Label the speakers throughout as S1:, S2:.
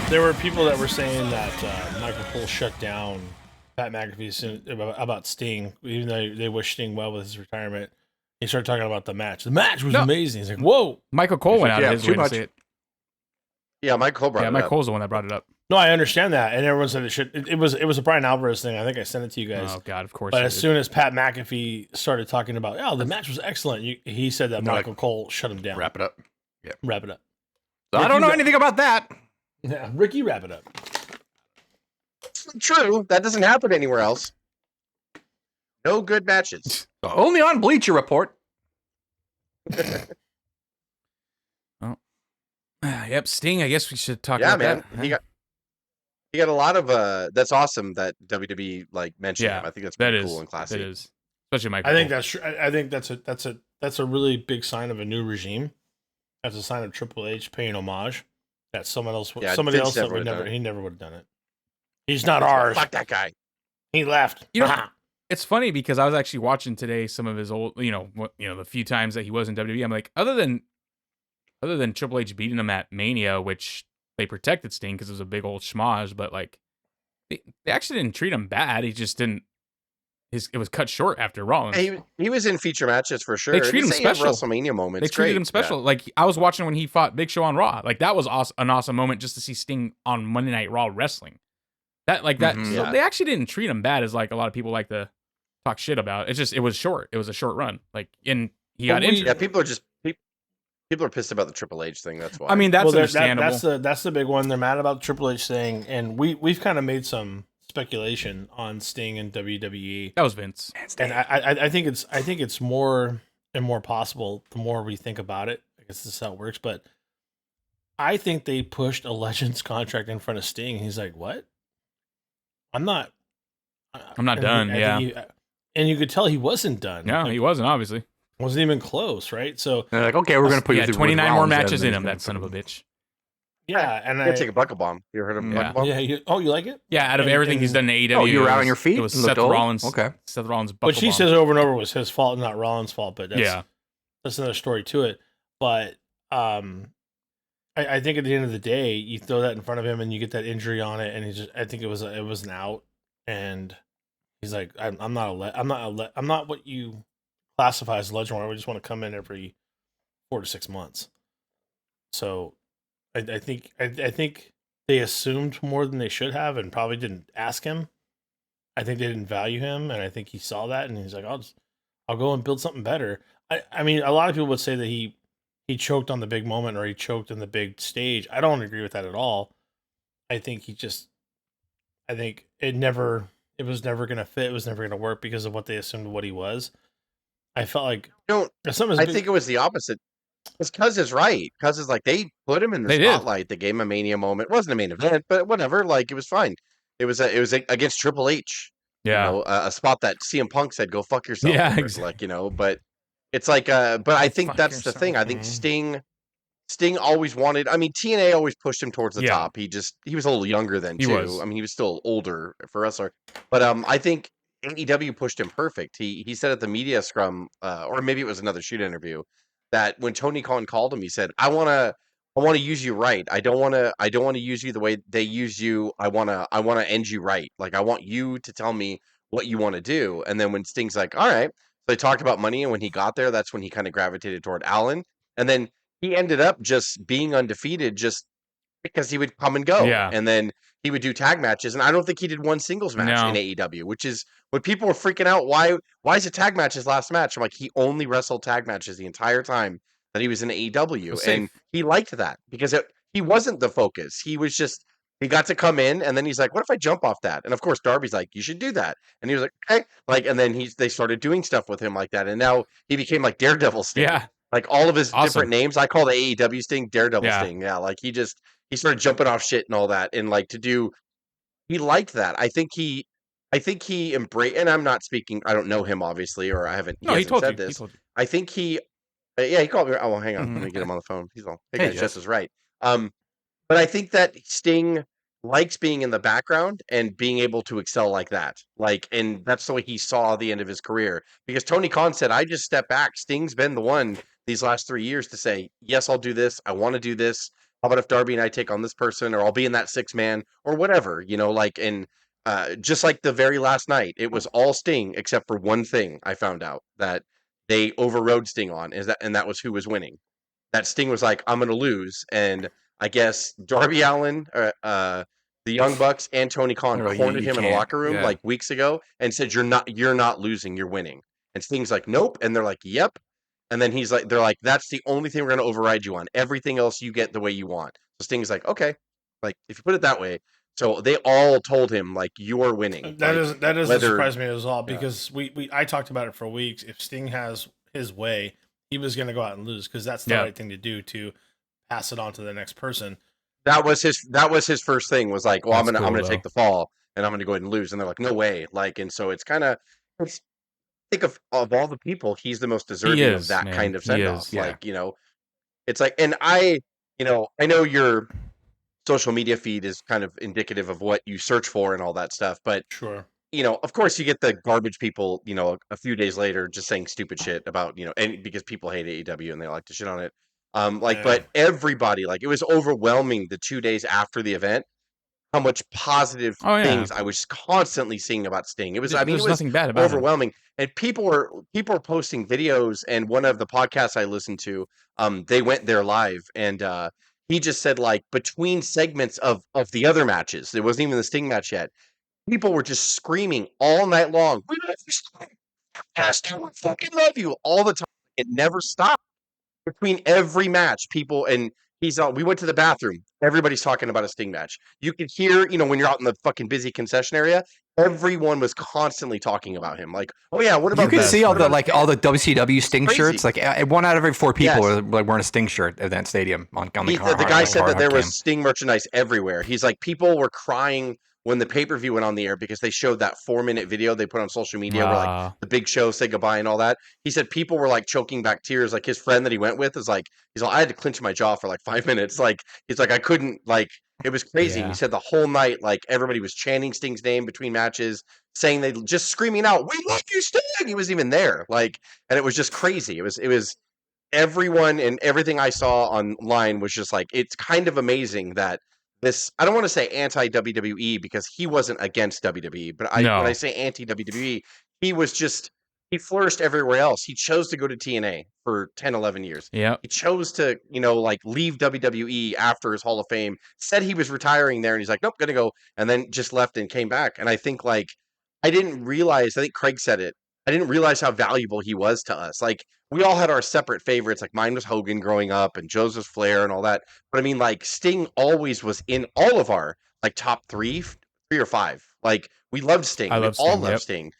S1: There were people that were saying that Michael Cole shut down Pat McAfee about Sting, even though they wished Sting well with his retirement. He started talking about the match. The match was amazing. He's like, "Whoa!"
S2: Michael Cole went out of his way to say it.
S3: Yeah, Mike Cole brought it up.
S2: Mike Cole's the one that brought it up.
S1: No, I understand that, and everyone said it should. It was a Brian Alvarez thing. I think I sent it to you guys.
S2: Oh God, of course.
S1: But as soon as Pat McAfee started talking about, "Oh, the match was excellent," he said that Michael Cole shut him down.
S3: Wrap it up.
S1: Yeah, wrap it up.
S2: So I don't know anything about that.
S1: Yeah, Ricky, wrap it up.
S3: True, that doesn't happen anywhere else. No good matches.
S4: Only on Bleacher Report.
S2: Yep, Sting. I guess we should talk
S3: Yeah,
S2: about
S3: man.
S2: that.
S3: He got a lot of that's awesome that WWE mentioned him. I think that's pretty cool and classy.
S2: It is. Especially Michael.
S1: I think that's true. I think that's a really big sign of a new regime. That's a sign of Triple H paying homage. That somebody else that would never he never would have done it. He's not ours.
S3: Fuck that guy.
S1: He left.
S2: You know, it's funny because I was actually watching today some of his old, the few times that he was in WWE. I'm like, other than Triple H beating him at Mania, which they protected Sting because it was a big old schmoz, but like they actually didn't treat him bad. He just didn't. It was cut short after Rollins.
S3: He was in feature matches for sure.
S2: They treated him special.
S3: WrestleMania moments.
S2: They treated him special. Yeah. Like I was watching when he fought Big Show on Raw. Like that was an awesome moment just to see Sting on Monday Night Raw wrestling. That. So they actually didn't treat him bad as like a lot of people like to talk shit about. It was short. It was a short run. Like he got injured.
S3: Yeah, people are pissed about the Triple H thing. That's why.
S2: I mean, that's understandable.
S1: That's the big one. They're mad about the Triple H thing, and we've kind of made some speculation on Sting and WWE.
S2: That was Vince,
S1: and I think it's more and more possible the more we think about it. I guess this is how it works, but I think they pushed a Legends contract in front of Sting. He's like, "What? I'm not
S2: done."
S1: And you could tell he wasn't done.
S2: No, he wasn't. Obviously,
S1: wasn't even close. Right? So
S4: they're like, okay, we're gonna put you through
S2: 29 more matches in him. That son of a bitch.
S1: Yeah, and
S3: I take a buckle bomb. You ever heard of buckle bomb?
S1: Yeah. You like it?
S2: Yeah, out of everything he's done in AEW,
S4: you were out on your feet.
S2: It was Seth Rollins.
S4: Okay,
S2: Seth Rollins. Buckle
S1: Which he says over and over was his fault, not Rollins' fault. But that's another story to it. But I think at the end of the day, you throw that in front of him and you get that injury on it, and I think it was an out, and he's like, I'm not what you classify as a legend. Where we just want to come in every 4 to 6 months. So. I think they assumed more than they should have, and probably didn't ask him. I think they didn't value him, and I think he saw that, and he's like, "I'll go and build something better." I mean, a lot of people would say that he choked on the big moment or he choked on the big stage. I don't agree with that at all. I think it was never gonna fit. It was never gonna work because of what they assumed what he was. I felt like
S3: I think it was the opposite. It's Cuz is right. Cuz is like they put him in the spotlight. They gave him a Mania moment. It wasn't a main event, but whatever. Like it was fine. It was against Triple H.
S2: Yeah,
S3: a spot that CM Punk said, "Go fuck yourself."
S2: Yeah, exactly.
S3: Like but it's like but I think that's the thing. I think Sting always wanted. I mean, TNA always pushed him towards the top. He was a little younger then too. I mean, he was still older for wrestler. But I think AEW pushed him perfect. He said at the media scrum, or maybe it was another shoot interview, that when Tony Khan called him, he said, I want to use you right. I don't want to use you the way they use you. I want to end you right. Like I want you to tell me what you want to do. And then when Sting's like, all right, so they talked about money, and when he got there, that's when he kind of gravitated toward Allen. And then he ended up just being undefeated just because he would come and go.
S2: Yeah.
S3: And then he would do tag matches. And I don't think he did one singles match in AEW, which is when people were freaking out. Why is it tag match his last match? I'm like, he only wrestled tag matches the entire time that he was in AEW. And he liked that because he wasn't the focus. He was just, he got to come in, and then he's like, what if I jump off that? And of course, Darby's like, you should do that. And he was like, okay. Like, and then they started doing stuff with him like that. And now he became like Daredevil Sting.
S2: Yeah.
S3: Like all of his different names. I call the AEW Sting Daredevil Sting. Yeah. Like he started jumping off shit and all that. And like he liked that. I think he embraced, and I'm not speaking, I don't know him obviously, or I haven't, he told you. I think he called me. Oh, well, hang on. Let me get him on the phone. He's all, hey guys, Jess is right. But I think that Sting likes being in the background and being able to excel like that. Like, and that's the way he saw the end of his career. Because Tony Khan said, I just step back. Sting's been the one these last 3 years to say, yes, I'll do this. I want to do this. how about if Darby and I take on this person, or I'll be in that 6-man or whatever, like, and just like the very last night, it was all Sting except for one thing I found out that they overrode Sting on, and that was who was winning. That Sting was like, I'm going to lose. And I guess Darby Allin, the Young Bucks, and Tony Khan cornered him in the locker room like weeks ago and said, you're not losing, you're winning. And Sting's like, nope. And they're like, yep. And then they're like, that's the only thing we're going to override you on. Everything else you get the way you want. So Sting's like, okay, like if you put it that way. So they all told him like, you're winning.
S1: That doesn't surprise me at all, because I talked about it for weeks. If Sting has his way, he was going to go out and lose, because that's the right thing to do, to pass it on to the next person.
S3: That was his first thing, was like, well, I'm gonna take the fall and I'm gonna go ahead and lose. And they're like, no way. Like, and so it's kind of, think of all the people, he's the most deserving of that kind of send off. Like, it's like, and I know your social media feed is kind of indicative of what you search for and all that stuff, but
S1: sure,
S3: of course you get the garbage people, a few days later just saying stupid shit about, and because people hate AEW and they like to shit on it. But everybody, like, it was overwhelming the 2 days after the event, how much positive things I was constantly seeing about Sting. It was, it was
S2: nothing bad about
S3: overwhelming. And people were posting videos, and one of the podcasts I listened to, they went there live, and he just said, like, between segments of the other matches, there wasn't even the Sting match yet, people were just screaming all night long, we love you, Sting. Pastor, we fucking love you, all the time. It never stopped. Between every match, people, and we went to the bathroom, everybody's talking about a Sting match. You could hear, when you're out in the fucking busy concession area, everyone was constantly talking about him. Like, oh yeah, what about
S4: you could see all the WCW Sting shirts. Like 1 out of every 4 people are like wearing a Sting shirt at that stadium on the car.
S3: The guy said that there was Sting merchandise everywhere. He's like, people were crying when the pay-per-view went on the air, because they showed that 4-minute video they put on social media where, like, the Big Show say goodbye and all that. He said people were like choking back tears. Like, his friend that he went with is like, I had to clench my jaw for like 5 minutes. Like, he's like, I couldn't, like, it was crazy. And he said the whole night, like, everybody was chanting Sting's name between matches, saying they just screaming out, we love you, Sting. He was even there. Like, and it was just crazy. It was everyone, and everything I saw online was just like, it's kind of amazing that this, I don't want to say anti-WWE, because he wasn't against WWE, but when I say anti-WWE, he flourished everywhere else. He chose to go to TNA for 10, 11 years.
S2: Yeah.
S3: He chose to, like, leave WWE after his Hall of Fame, said he was retiring there, and he's like, nope, gonna go, and then just left and came back. And I think, like, I think Craig said it, I didn't realize how valuable he was to us. Like, we all had our separate favorites. Like, mine was Hogan growing up, and Joe's was Flair and all that. But I mean, like, Sting always was in all of our, like, top 3 or 5. Like, we loved Sting. We all loved Sting.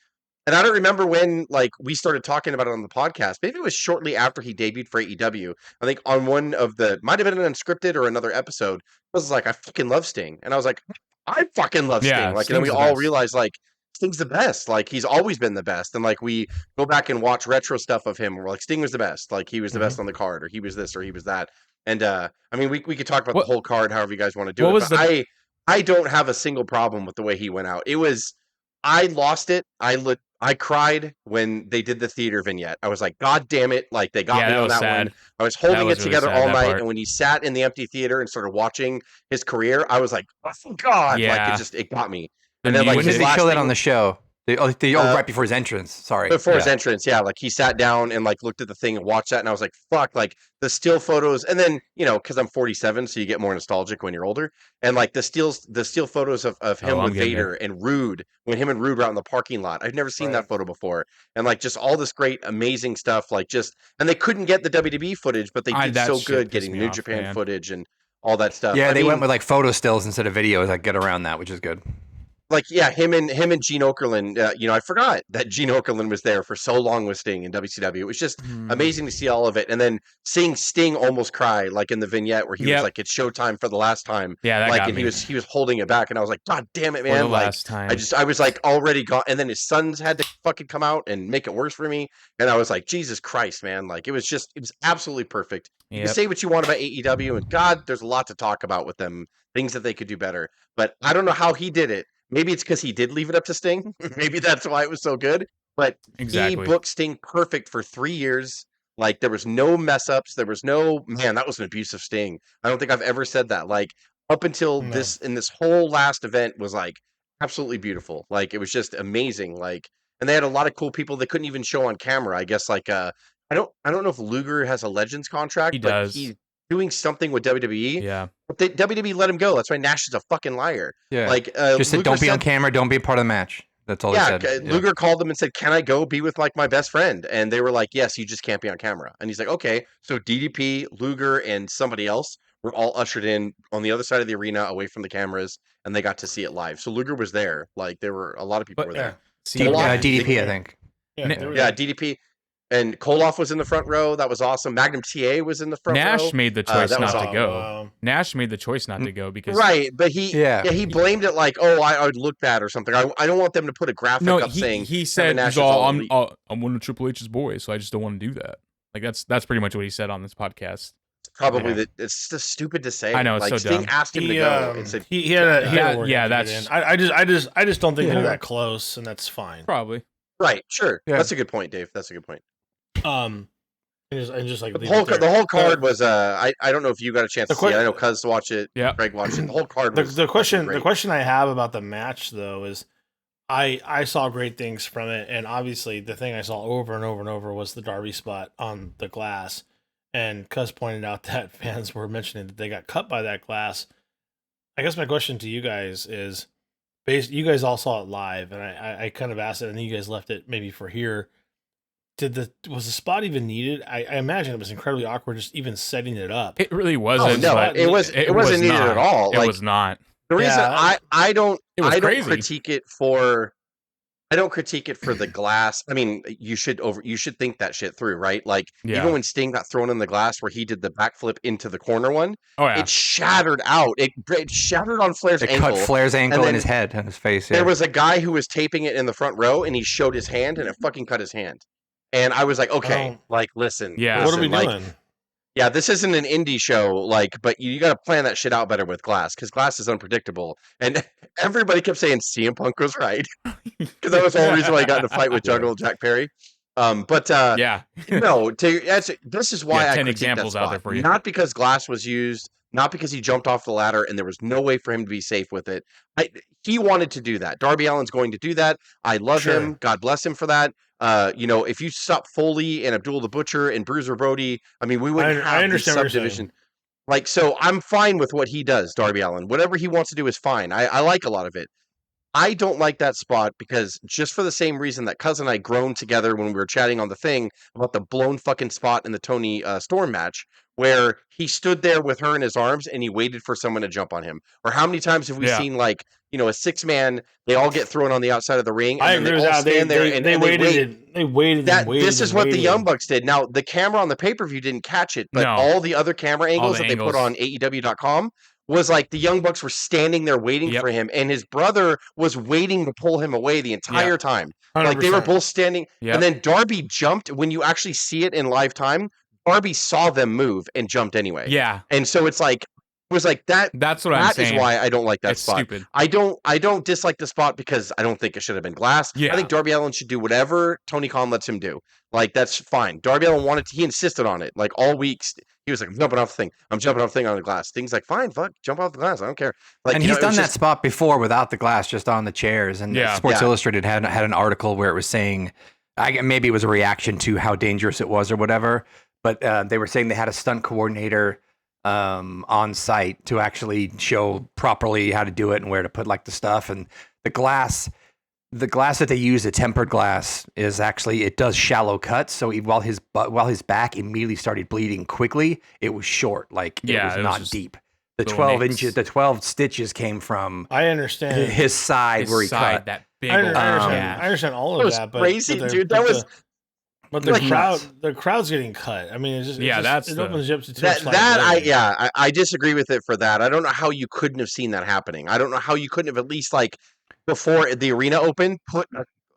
S3: And I don't remember when, like, we started talking about it on the podcast. Maybe it was shortly after he debuted for AEW. I think on one of might have been an Unscripted or another episode, I was like, I fucking love Sting. And I was like, I fucking love Sting. Like, and then we all realized, like, Sting's the best. Like, he's always been the best. And, like, we go back and watch retro stuff of him, and we're like, Sting was the best. Like, he was the best on the card, or he was this, or he was that. And I mean, we could talk about the whole card however you guys want to do it. But I don't have a single problem with the way he went out. I lost it. I cried when they did the theater vignette. I was like, God damn it. Like, they got me on that one. I was holding it together all night. And when he sat in the empty theater and started watching his career, I was like, oh, God.
S2: Yeah.
S3: Like, it got me. And then, like,
S4: when did they show that on the show? Right before his entrance. Sorry.
S3: Before his entrance, yeah. Like, he sat down and, like, looked at the thing and watched that, and I was like, fuck, like, the still photos. And then, because I'm 47, so you get more nostalgic when you're older. And, like, the still photos of him with Vader and Rude, when him and Rude were out in the parking lot. I've never seen that photo before. And, like, just all this great, amazing stuff. Like, and they couldn't get the WWE footage, but they did so good getting New Japan footage and all that stuff.
S4: Yeah, they went with, like, photo stills instead of videos. Like, get around that, which is good.
S3: Like, yeah, him and Gene Okerlund, I forgot that Gene Okerlund was there for so long with Sting in WCW. It was just amazing to see all of it. And then seeing Sting almost cry, like in the vignette where he was like, it's showtime for the last time.
S2: Yeah, that
S3: like,
S2: got
S3: and
S2: me.
S3: he was holding it back, and I was like, God damn it, man.
S2: For the
S3: like,
S2: last time.
S3: I was like already gone. And then his sons had to fucking come out and make it worse for me. And I was like, Jesus Christ, man. Like, it was absolutely perfect. You can say what you want about AEW, and God, there's a lot to talk about with them, things that they could do better. But I don't know how he did it. Maybe it's because he did leave it up to Sting. Maybe that's why it was so good. But he booked Sting perfect for 3 years. Like there was no mess ups. There was no man. That was an abusive Sting. I don't think I've ever said that. Like up until this whole last event was like absolutely beautiful. Like it was just amazing. Like and they had a lot of cool people they couldn't even show on camera. I guess like I don't know if Luger has a Legends contract,
S2: he
S3: but
S2: does.
S3: he's doing something with WWE.
S2: Yeah.
S3: But WWE let him go. That's why Nash is a fucking liar.
S4: Yeah.
S3: Like
S4: just said, don't be on camera, don't be a part of the match. That's all he said.
S3: Luger called them and said, "Can I go be with like my best friend?" And they were like, "Yes, you just can't be on camera." And he's like, "Okay." So DDP, Luger, and somebody else were all ushered in on the other side of the arena, away from the cameras, and they got to see it live. So Luger was there. Like there were a lot of people were there.
S4: DDP, I think.
S3: Yeah, DDP. And Koloff was in the front row. That was awesome. Magnum TA was in the front row.
S2: Nash made the choice not to go.
S1: Wow.
S2: Nash made the choice not to go because
S3: but he blamed it like, oh, I would look bad or something. I don't want them to put a graphic up saying
S2: he said
S3: Nash
S2: I'm one of Triple H's boys, so I just don't want to do that. Like that's pretty much what he said on this podcast.
S3: Probably it's just stupid to say.
S2: I know, it's
S3: like
S2: so
S3: Sting
S2: dumb.
S3: asked him to go and said
S1: he had a
S2: that's
S1: I just don't think they're that close, and that's fine.
S2: Probably.
S3: Right, sure. Yeah. That's a good point, Dave. That's a good point.
S1: And just like
S3: the whole card was I don't know if you got a chance to see it. I know Cuz watched it.
S2: Yeah,
S3: Greg watched it. The whole card was
S1: the question I have about the match though is I saw great things from it, and obviously the thing I saw over and over and over was the Darby spot on the glass, and Cuz pointed out that fans were mentioning that they got cut by that glass. I guess my question to you guys is, you guys all saw it live, and I kind of asked it, and then you guys left it maybe for here. Was the spot even needed? I imagine it was incredibly awkward just even setting it up.
S2: It really wasn't.
S3: Oh, no, it wasn't needed at all.
S2: It was not.
S3: The reason I don't critique it for the glass. I mean, you should think that shit through, right? Like even when Sting got thrown in the glass where he did the backflip into the corner one, it shattered out. It shattered on Flair's ankle.
S4: Cut Flair's ankle and his head and his face. Yeah.
S3: There was a guy who was taping it in the front row and he showed his hand and it fucking cut his hand. And I was like, okay, listen.
S2: Yeah.
S1: What are we doing?
S3: Yeah, this isn't an indie show, but you got to plan that shit out better with glass because glass is unpredictable. And everybody kept saying CM Punk was right because that was the whole reason why he got in a fight with Jungle Jack Perry. No, this is why I
S2: 10 examples out there for you.
S3: Not because glass was used, not because he jumped off the ladder and there was no way for him to be safe with it. He wanted to do that. Darby Allin's going to do that. I love him. God bless him for that. If you stop Foley and Abdul the Butcher and Bruiser Brody, I mean, we wouldn't have this subdivision. Like, so I'm fine with what he does, Darby Allin. Whatever he wants to do is fine. I like a lot of it. I don't like that spot because just for the same reason that Cuz and I groaned together when we were chatting on the thing about the blown fucking spot in the Tony Storm match, where he stood there with her in his arms and he waited for someone to jump on him. Or how many times have we seen a 6-man, they all get thrown on the outside of the ring and they all stand there and they waited. This is what the Young Bucks did. Now, the camera on the pay-per-view didn't catch it, but all the other camera angles that they put on AEW.com was like the Young Bucks were standing there waiting for him, and his brother was waiting to pull him away the entire time.
S1: 100%.
S3: Like they were both standing, and then Darby jumped. When you actually see it in live time, Darby saw them move and jumped anyway.
S2: Yeah,
S3: and so it was like that.
S2: That's what I'm saying.
S3: That is why I don't like that spot.
S2: Stupid.
S3: I don't dislike the spot because I don't think it should have been glass.
S2: Yeah.
S3: I think Darby Allin should do whatever Tony Khan lets him do. Like that's fine. Darby Allin he insisted on it. Like all weeks, he was like, "I'm jumping off the thing. I'm jumping off the thing on the glass." Thing's like, "Fine, fuck, jump off the glass. I don't care." Like,
S4: and he's done that spot before without the glass, just on the chairs. And Sports Illustrated had an article where it was saying, maybe it was a reaction to how dangerous it was or whatever, but they were saying they had a stunt coordinator on site to actually show properly how to do it and where to put like the stuff. And the glass that they use, the tempered glass, is actually, it does shallow cuts. So while his back immediately started bleeding quickly, it was short. Like it was not deep. The 12 stitches came from.
S1: I understand
S4: his side where he cut.
S2: That big.
S1: I understand all of that. But
S3: crazy, dude. That was.
S1: But the crowd's getting cut. I mean, it opens you up to too much
S3: I disagree with it for that. I don't know how you couldn't have seen that happening. I don't know how you couldn't have at least before the arena opened, put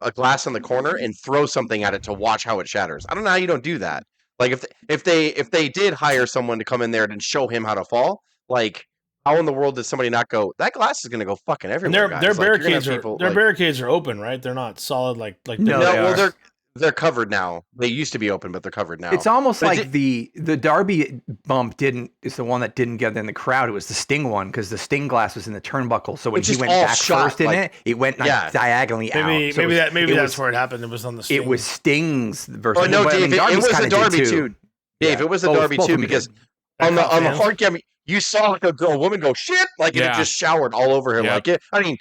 S3: a glass in the corner and throw something at it to watch how it shatters. I don't know how you don't do that. Like if they did hire someone to come in there and show him how to fall, like how in the world does somebody not go, that glass is going to go fucking everywhere?
S1: And their barricades are open, right? They're not solid like
S3: no. Well, They're covered now. They used to be open, but they're covered now.
S4: It's almost like the Darby bump is the one that didn't get in the crowd. It was the Sting one because the Sting glass was in the turnbuckle. So when he went back first in it went diagonally out.
S1: Maybe that's where it happened. It was on the Sting.
S4: It was Sting's version.
S3: Oh no, Dave, it was a Darby too. Dave, it was a Darby too because on the hard cam you saw like a woman go shit like it just showered all over him like it. I mean,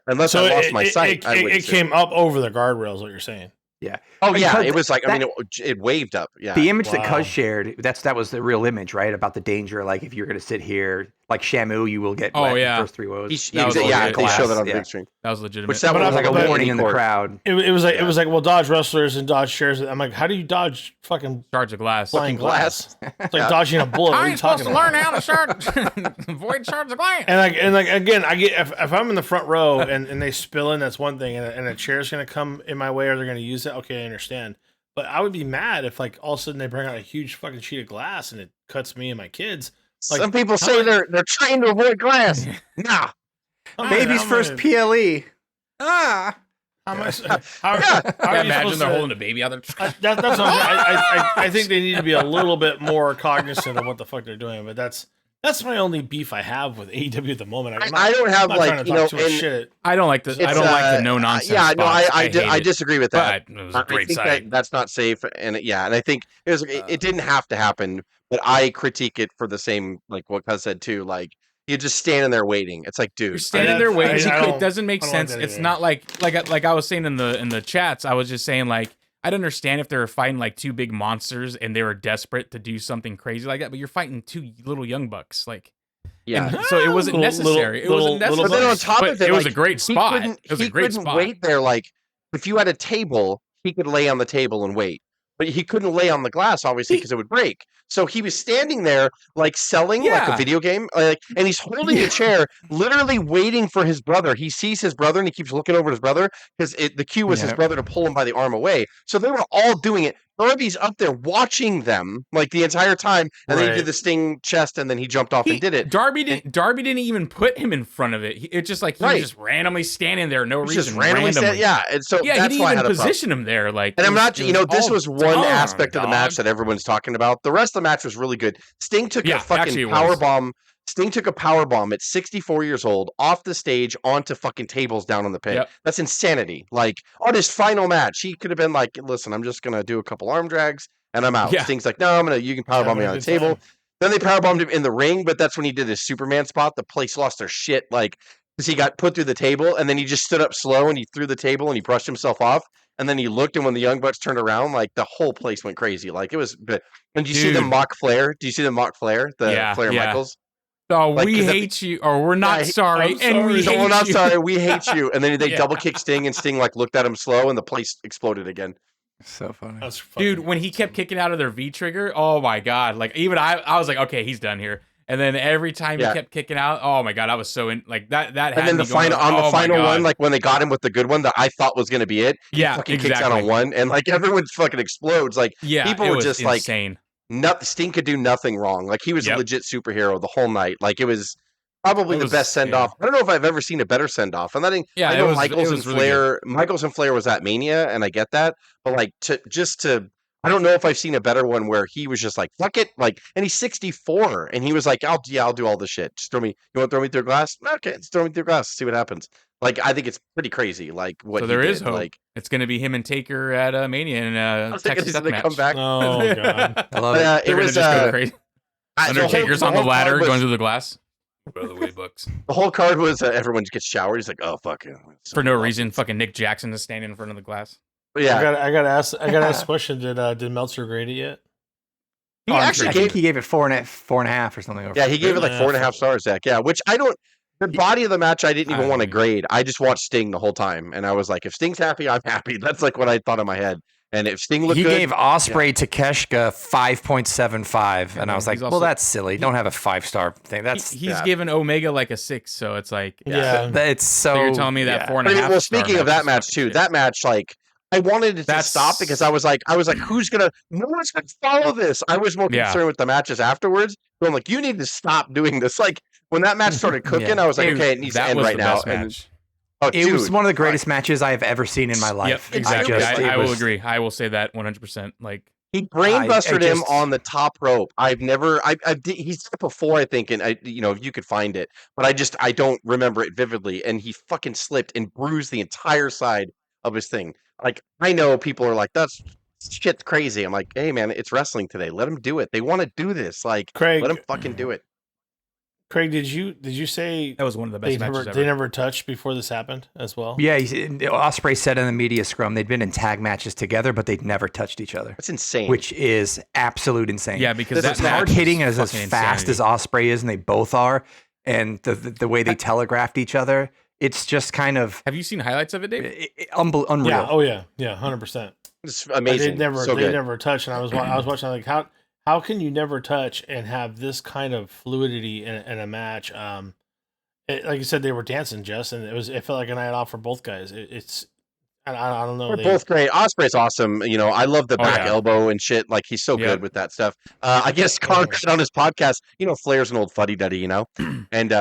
S3: unless I lost my sight,
S1: it came up over the guardrails. What you're saying?
S4: Yeah.
S3: Oh yeah, it was like it waved up. Yeah.
S4: The image that Cuz shared, that was the real image, right? About the danger. Like if you're going to sit here, like Shamu, you will get wet the first 3 woes.
S3: They show that on the big screen.
S2: That was legitimate.
S3: Which that was like a warning in the crowd.
S1: It was like well, dodge wrestlers and dodge chairs. I'm like, how do you dodge fucking
S2: charge of glass?
S1: Flying glass. It's like dodging a bullet.
S2: How are you supposed to learn how to avoid shards of glass?
S1: And like again, I get if I'm in the front row and they spill in, that's one thing, and a chair's gonna come in my way or they're gonna use it. Okay, I understand. But I would be mad if like all of a sudden they bring out a huge fucking sheet of glass and it cuts me and my kids. Like,
S3: some people say they're trained to avoid glass. Nah.
S4: Baby's first PLE.
S1: How
S2: imagine they're holding a baby out there.
S1: That's what I think they need to be a little bit more cognizant of what the fuck they're doing. But that's my only beef I have with AEW at the moment.
S3: I don't have
S1: shit.
S2: I don't like the no nonsense.
S3: Yeah, no, I disagree with that.
S2: But it was a great site.
S3: That's not safe, and I think it didn't have to happen. But I critique it for the same, like what Cuz said too. Like you're just standing there waiting. It's like, dude,
S2: you're standing there waiting. It doesn't make sense. It's not like I was saying in the chats. I was just saying like I'd understand if they were fighting like 2 big monsters and they were desperate to do something crazy like that. But you're fighting 2 little young bucks, like.
S3: Yeah,
S2: so it wasn't necessary. It wasn't necessary.
S3: But then on top of it,
S2: it was a great spot. It was a great spot.
S3: He couldn't wait there. Like if you had a table, he could lay on the table and wait. But he couldn't lay on the glass, obviously, because it would break. So he was standing there, like selling like a video game, and he's holding a chair, literally waiting for his brother. He sees his brother, and he keeps looking over at his brother because the cue was his brother to pull him by the arm away. So they were all doing it. Darby's up there watching them like the entire time, and then he did the Sting chest, and then he jumped off and did it.
S2: Darby didn't even put him in front of it. It's just like he was just randomly standing there, no reason. Just randomly.
S3: And so that's
S2: he didn't
S3: why
S2: even
S3: I had
S2: position him there. Like,
S3: and I'm not, this was one aspect of the match that everyone's talking about. The rest of the match was really good. Sting took a fucking power bomb. Sting took a power bomb at 64 years old off the stage onto fucking tables down in the pit. Yep. That's insanity. Like on his final match, he could have been like, "Listen, I'm just gonna do a couple arm drags and I'm out." Yeah. Sting's like, "No, you can power bomb me on the table." Then they power bombed him in the ring, but that's when he did his Superman spot. The place lost their shit, like because he got put through the table and then he just stood up slow and he threw the table and he brushed himself off. And then he looked, and when the Young Bucks turned around, like the whole place went crazy. Like it was. And did you see the mock Flair? Do you see the mock Flair? The Flair Michaels.
S2: Oh, like, we hate you, or we're not sorry, and we hate you.
S3: We're not sorry, we hate you. And then they double kick Sting, and Sting like looked at him slow, and the place exploded again.
S4: So funny,
S2: dude. When he kept kicking out of their V trigger, oh my god! Like even I was like, okay, he's done here. And then every time he kept kicking out, oh my god, I was so in like that. That
S3: and then the final one, like when they got him with the good one that I thought was going to be it.
S2: Yeah,
S3: fucking kicks out on one, and like everyone fucking explodes. Like people were just
S2: insane.
S3: Like, Sting could do nothing wrong. Like he was a legit superhero the whole night. Like it was probably the best send off. I don't know if I've ever seen a better send off. And I think I know Michaels and Flair. Michaels and Flair was at Mania, and I get that. But like I don't know if I've seen a better one where he was just like, fuck it. Like, and he's 64 and he was like, I'll do all this shit. Just you want to throw me through a glass? Okay, just throw me through a glass. See what happens. Like, I think it's pretty crazy. Like what
S2: so there is hope. Like, it's going to be him and Taker at Mania and Texas Deathmatch.
S3: Come back.
S1: Oh god.
S4: I love it.
S2: It was just go crazy. Undertaker's on the ladder going through the glass. By the way, Bucks.
S3: The whole card was everyone gets showered. He's like, oh fuck it.
S2: For no reason, fucking Nick Jackson is standing in front of the glass.
S3: Yeah,
S1: I gotta ask a question. Did Meltzer grade it yet?
S4: I think he gave it 4.5 or something.
S3: Yeah, he gave it like 4.5 stars, Zach. Yeah, which I don't. The body of the match, I didn't even want to grade. I just watched Sting the whole time, and I was like, if Sting's happy, I'm happy. That's like what I thought in my head. And if Sting looked good,
S4: he gave Ospreay Takeshita 5.75, and I was like, well, that's silly. Don't have a 5-star thing.
S2: He's given Omega like a 6, so it's like
S4: it's so.
S2: You're telling me that 4.5.
S3: Well, speaking of that match too, that match like. I wanted it to stop because I was like, who's gonna? No one's gonna follow this. I was more concerned with the matches afterwards. So I'm like, you need to stop doing this. Like when that match started cooking, I was like, okay, it needs to end right now.
S4: It was one of the greatest matches I have ever seen in my life.
S2: Yep, exactly. I will agree. I will say that 100%. Like,
S3: he brainbustered him on the top rope. He's done it before, I think, and if you could find it, but I don't remember it vividly. And he fucking slipped and bruised the entire side of his thing. Like, I know people are like, that's shit's crazy. I'm like, hey man, it's wrestling today. Let them do it. They want to do this. Like,
S1: Craig,
S3: let them fucking do it.
S1: Craig, did you say
S2: that was one of the best matches ever?
S1: They never touched before this happened as well?
S4: Yeah, Ospreay said in the media scrum they'd been in tag matches together, but they'd never touched each other.
S3: That's insane.
S4: Which is absolute insane.
S2: Yeah, because
S4: that's hard hitting as fast as Ospreay is, and they both are, and the way they telegraphed each other, it's just kind of.
S2: Have you seen highlights of it, Dave?
S4: Unreal.
S1: Yeah. Oh yeah. 100%.
S3: It's amazing.
S1: They never touched, and I was watching like how can you never touch and have this kind of fluidity in a match? Like you said, they were dancing, Jess, and it felt like a night off for both guys. I don't know.
S3: They're both great. Ospreay's awesome. I love the back elbow and shit. Like, he's so good with that stuff. I guess Conrad on his podcast, Flair's an old fuddy-duddy, and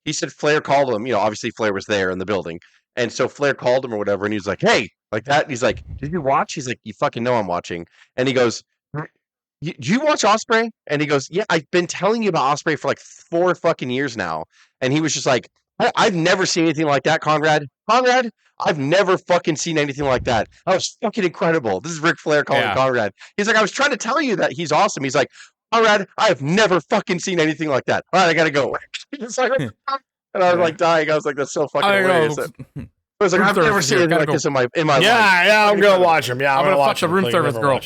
S3: he said Flair called him. Obviously Flair was there in the building, and so Flair called him or whatever, and he was like, "Hey," like that. And he's like, "Did you watch?" He's like, "You fucking know I'm watching." And he goes, "Do you watch Ospreay?" And he goes, "Yeah, I've been telling you about Ospreay for like 4 fucking years now." And he was just like, I've never seen anything like that, Conrad. I've never fucking seen anything like that. That was fucking incredible. This is Ric Flair calling Conrad. He's like, I was trying to tell you that he's awesome. He's like, Conrad, I have never fucking seen anything like that. All right, I gotta go. And I was like dying. I was like, that's so fucking hilarious. I was like, I've never seen anything like this in my life.
S1: Yeah, I'm gonna watch him. Yeah,
S2: I'm gonna watch the room service girl.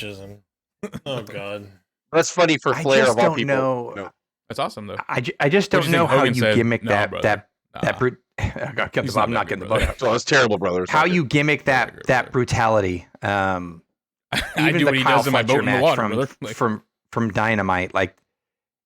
S1: Oh god,
S3: that's funny for Flair of all people.
S4: No.
S2: That's awesome though.
S4: I just don't know how you gimmick that brute. I'm not getting the boat out.
S3: So it's terrible, brother.
S4: How you gimmick that brutality?
S2: I do what he does in my boat in the water,
S4: from Dynamite. Like,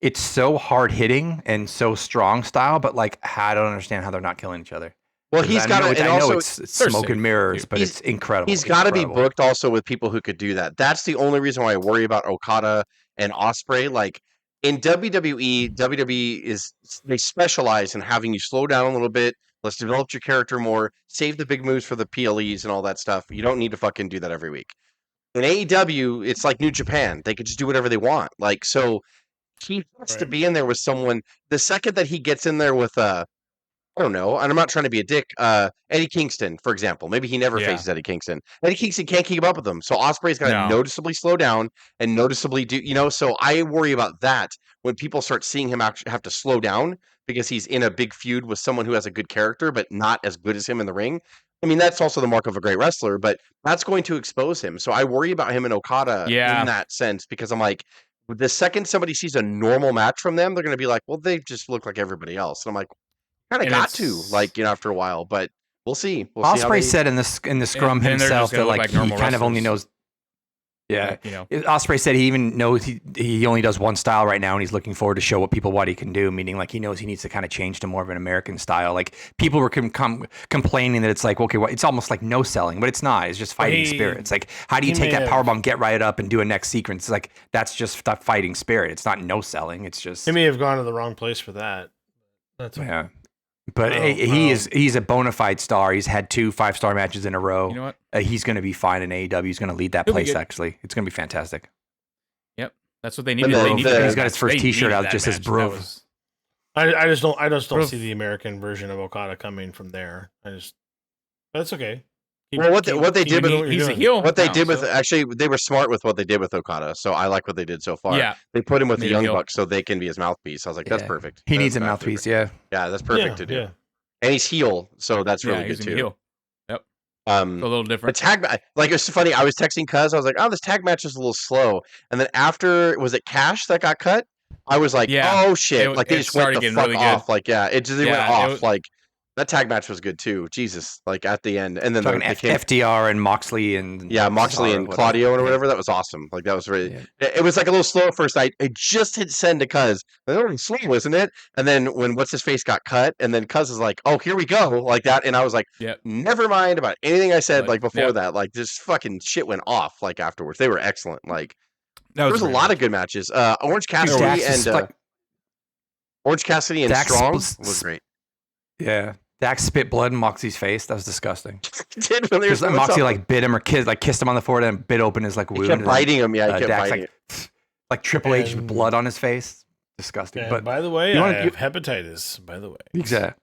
S4: it's so hard hitting and so strong style, but like, I don't understand how they're not killing each other.
S3: Well, he's got to, and
S4: I know
S3: also
S4: it's smoke and mirrors, but it's incredible.
S3: He's got to be booked also with people who could do that. That's the only reason why I worry about Okada and Ospreay. Like, in WWE they specialize in having you slow down a little bit. Let's develop your character more. Save the big moves for the PLEs and all that stuff. You don't need to fucking do that every week. In AEW, it's like New Japan. They could just do whatever they want. Like, so he has to be in there with someone. The second that he gets in there with I don't know, and I'm not trying to be a dick. Eddie Kingston, for example. Maybe he never faces Eddie Kingston. Eddie Kingston can't keep up with him. So Ospreay's got to noticeably slow down and noticeably do, so I worry about that when people start seeing him actually have to slow down because he's in a big feud with someone who has a good character, but not as good as him in the ring. I mean, that's also the mark of a great wrestler, but that's going to expose him. So I worry about him and Okada in that sense, because I'm like, the second somebody sees a normal match from them, they're going to be like, well, they just look like everybody else. And I'm like, kind of got to, like, after a while, but we'll see.
S4: Ospreay said in the scrum himself that like he kind of only knows. Yeah, Ospreay said he even knows he only does one style right now, and he's looking forward to show what he can do. Meaning, like, he knows he needs to kind of change to more of an American style. Like, people were complaining that it's like, okay, well, it's almost like no selling, but it's not. It's just fighting spirit. It's like, how do you take that powerbomb, get right up, and do a next sequence? It's like, that's just that fighting spirit. It's not no selling. It's just
S1: he may have gone to the wrong place for that.
S4: That's But he's a bona fide star. He's had 2 5-star matches in a row. You know what? He's going to be fine in AEW. He's going to lead that place, actually. It's going to be fantastic.
S2: Yep. That's what they needed.
S4: He's got his first T-shirt out, just says bro.
S1: I just don't see the American version of Okada coming from there. But it's okay.
S3: What they did with
S2: he's a heel.
S3: What they did with actually, they were smart with what they did with Okada. So I like what they did so far.
S2: Yeah,
S3: they put him with the Young Bucks so they can be his mouthpiece. I was like, that's perfect.
S4: He needs a mouthpiece.
S3: Yeah, that's perfect to do. Yeah. And he's heel, so that's really good too.
S2: Heel. Yep.
S3: A
S2: little different.
S3: The tag, like, it's funny. I was texting Cuz. I was like, oh, this tag match is a little slow. And then after, was it Cash that got cut? I was like, oh shit! Like, they just went the fuck really off. Like, it went off. Like, that tag match was good too. Jesus, like at the end, and then
S4: FDR and Moxley and
S3: Moxley and Claudio and whatever. That was awesome. Like, that was really. Yeah. It was like a little slow at first. I just hit send to Cuz. That was slow, isn't it? And then when what's his face got cut, and then Cuz is like, "Oh, here we go," like that, and I was like, never mind about anything I said like before that. Like, just fucking shit went off. Like, afterwards, they were excellent. Like, there was a lot of good matches. Orange Cassidy and Strong was great.
S4: Yeah. Dax spit blood in Moxie's face. That was disgusting.
S3: Did when
S4: Because Moxie like bit him or kissed him on the forehead and bit open his like wound.
S3: He kept biting him. Yeah, he kept
S4: Dax
S3: biting
S4: like Triple H with blood on his face. Disgusting.
S1: And
S4: but
S1: by the way, I have hepatitis. By the way,
S4: exactly.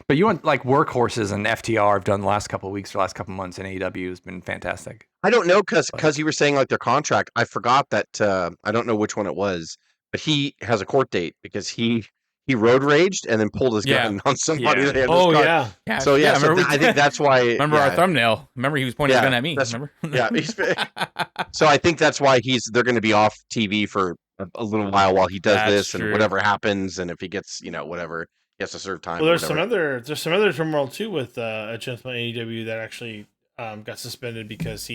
S4: But you want like workhorses and FTR have done the last couple of weeks or last couple of months in AEW has been fantastic.
S3: I don't know because you were saying like their contract. I forgot that I don't know which one it was, but he has a court date because he road raged and then pulled his gun on somebody.
S4: Yeah.
S3: That had
S1: oh
S3: his
S1: yeah.
S3: So I think that's why.
S2: Remember our thumbnail? Remember he was pointing his gun at me. Remember?
S3: Yeah. So I think that's why they're going to be off TV for a little while he does this and whatever happens, and if he gets whatever he has to serve time.
S1: Well, there's some other turmoil too with a gentleman AEW that actually got suspended because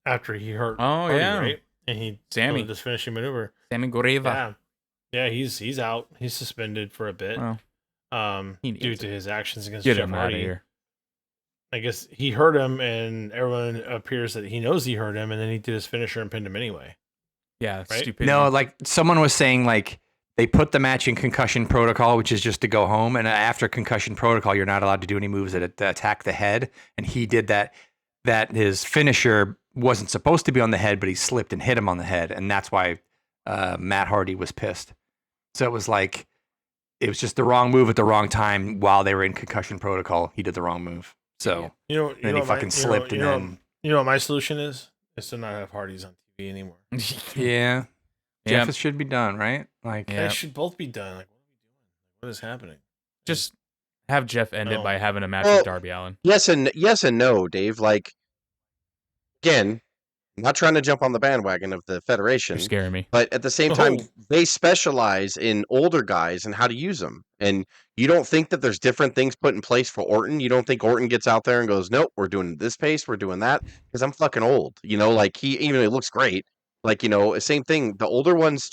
S1: after he hurt.
S2: Oh
S1: Hardy,
S2: yeah,
S1: right? And he
S2: Sammy
S1: this finishing maneuver.
S2: Sammy Guerrero.
S1: Yeah, he's out. He's suspended for a bit. Due to his actions against Jeff Hardy. Here. I guess he hurt him, and everyone appears that he knows he hurt him, and then he did his finisher and pinned him anyway.
S2: Yeah,
S1: right?
S2: stupid.
S4: No, like someone was saying, like they put the match in concussion protocol, which is just to go home, and after concussion protocol, you're not allowed to do any moves that attack the head, and he did that. That his finisher wasn't supposed to be on the head, but he slipped and hit him on the head, and that's why Matt Hardy was pissed. So it was just the wrong move at the wrong time while they were in concussion protocol. He did the wrong move. So then he fucking slipped. You
S1: know what my solution is? Is to not have Hardys on TV anymore.
S4: Yeah. Jeff, it should be done, right? Like
S1: they should both be done. Like, what are we doing? What is happening?
S2: Just have Jeff end it by having a match with Darby Allin.
S3: Yes and no, Dave. Like, again, I'm not trying to jump on the bandwagon of the Federation.
S2: You're scaring me.
S3: But at the same time, they specialize in older guys and how to use them. And you don't think that there's different things put in place for Orton? You don't think Orton gets out there and goes, nope, we're doing this pace, we're doing that? Because I'm fucking old. Like he looks great. Like, same thing. The older ones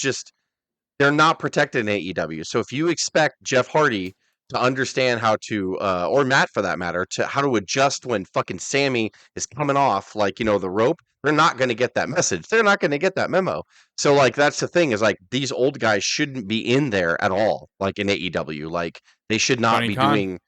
S3: they're not protected in AEW. So if you expect Jeff Hardy to understand how to, or Matt for that matter, how to adjust when fucking Sammy is coming off, like, the rope, they're not going to get that message. They're not going to get that memo. So, like, that's the thing is, like, these old guys shouldn't be in there at all, like, in AEW. Like, they should not be doing...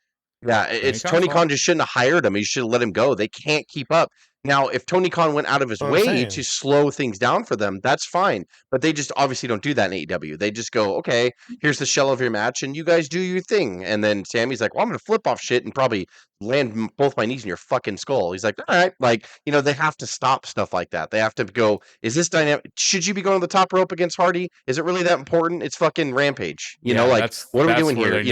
S3: Yeah, it's Tony Khan just shouldn't have hired him. He should have let him go. They can't keep up. Now, if Tony Khan went out of his way to slow things down for them, that's fine. But they just obviously don't do that in AEW. They just go, okay, here's the shell of your match, and you guys do your thing. And then Sammy's like, well, I'm going to flip off shit and probably land both my knees in your fucking skull. He's like, all right. Like, they have to stop stuff like that. They have to go, is this dynamic? Should you be going to the top rope against Hardy? Is it really that important? It's fucking Rampage. What are we doing here?